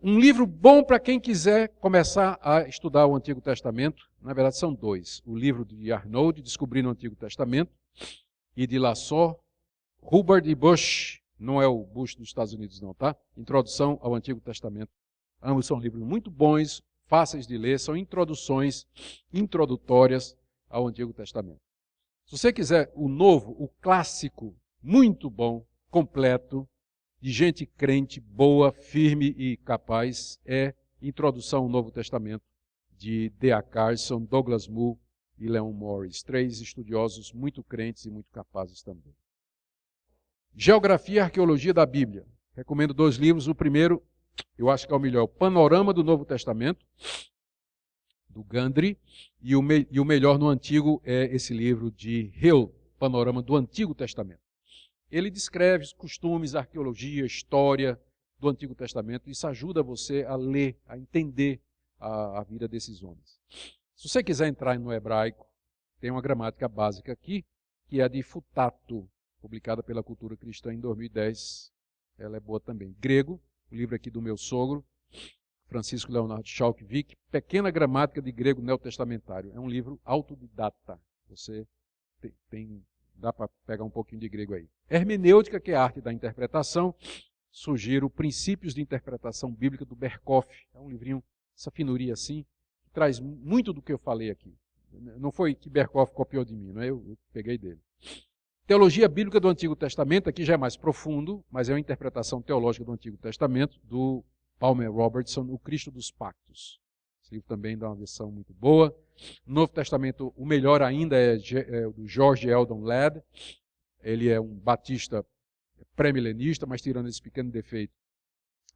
Um livro bom para quem quiser começar a estudar o Antigo Testamento. Na verdade, são dois. O livro de Arnold, Descobrindo o Antigo Testamento, e de Lassor, Hubbard e Bush. Não é o Bush dos Estados Unidos, não, tá? Introdução ao Antigo Testamento. Ambos são livros muito bons, fáceis de ler, são introduções introdutórias ao Antigo Testamento. Se você quiser o novo, o clássico, muito bom, completo, de gente crente, boa, firme e capaz, é Introdução ao Novo Testamento, de D.A. Carson, Douglas Moo e Leon Morris. 3 estudiosos muito crentes e muito capazes também. Geografia e Arqueologia da Bíblia. Recomendo 2 livros. O primeiro, eu acho que é o melhor, o Panorama do Novo Testamento, do Gundry, e o melhor no Antigo é esse livro de Hill, Panorama do Antigo Testamento. Ele descreve os costumes, arqueologia, história do Antigo Testamento. Isso ajuda você a ler, a entender a vida desses homens. Se você quiser entrar no hebraico, tem uma gramática básica aqui, que é a de Futato, publicada pela Cultura Cristã em 2010. Ela é boa também. Grego, o livro aqui do meu sogro, Francisco Leonardo Schalkwijk, Pequena Gramática de Grego Neotestamentário. É um livro autodidata. Você dá para pegar um pouquinho de grego aí. Hermenêutica, que é a arte da interpretação. Sugiro Princípios de Interpretação Bíblica do Berkhoff. É um livrinho, essa finuria assim, que traz muito do que eu falei aqui. Não foi que Berkhoff copiou de mim, não é? Eu peguei dele. Teologia Bíblica do Antigo Testamento, aqui já é mais profundo, mas é uma interpretação teológica do Antigo Testamento, do Palmer Robertson, O Cristo dos Pactos. Esse livro também dá uma versão muito boa. No Novo Testamento, o melhor ainda é o do George Eldon Ladd. Ele é um batista pré-milenista, mas tirando esse pequeno defeito,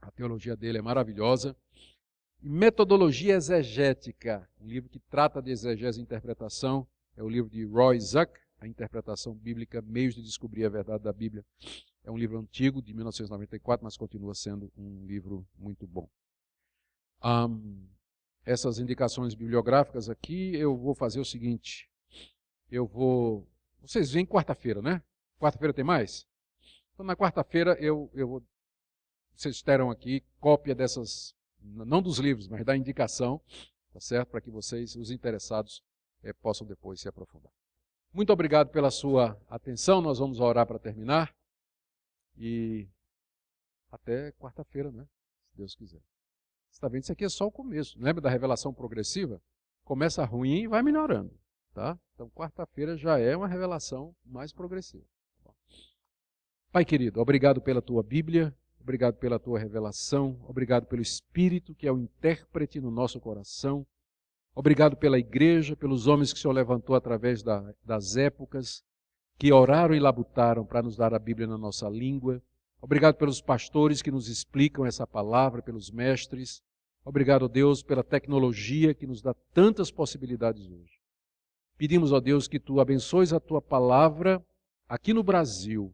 a teologia dele é maravilhosa. E Metodologia Exegética, um livro que trata de exegese e interpretação, é o livro de Roy Zuck, A Interpretação Bíblica, Meios de Descobrir a Verdade da Bíblia. É um livro antigo, de 1994, mas continua sendo um livro muito bom. Essas indicações bibliográficas aqui, eu vou fazer o seguinte. Vocês vêm quarta-feira, né? Quarta-feira tem mais? Então, na quarta-feira, vocês terão aqui cópia dessas, não dos livros, mas da indicação, tá certo? Para que vocês, os interessados, possam depois se aprofundar. Muito obrigado pela sua atenção. Nós vamos orar para terminar. E até quarta-feira, né? Se Deus quiser. Você está vendo? Isso aqui é só o começo. Lembra da revelação progressiva? Começa ruim e vai melhorando. Tá? Então, quarta-feira já é uma revelação mais progressiva. Pai querido, obrigado pela tua Bíblia, obrigado pela tua revelação, obrigado pelo Espírito que é o intérprete no nosso coração, obrigado pela igreja, pelos homens que o Senhor levantou através das épocas, que oraram e labutaram para nos dar a Bíblia na nossa língua. Obrigado pelos pastores que nos explicam essa palavra, pelos mestres. Obrigado, ó Deus, pela tecnologia que nos dá tantas possibilidades hoje. Pedimos, ó Deus, que Tu abençoes a Tua palavra aqui no Brasil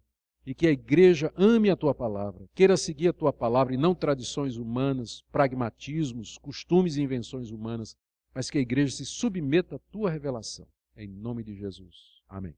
e que a igreja ame a Tua palavra, queira seguir a Tua palavra e não tradições humanas, pragmatismos, costumes e invenções humanas, mas que a igreja se submeta à Tua revelação. em nome de Jesus. Amém.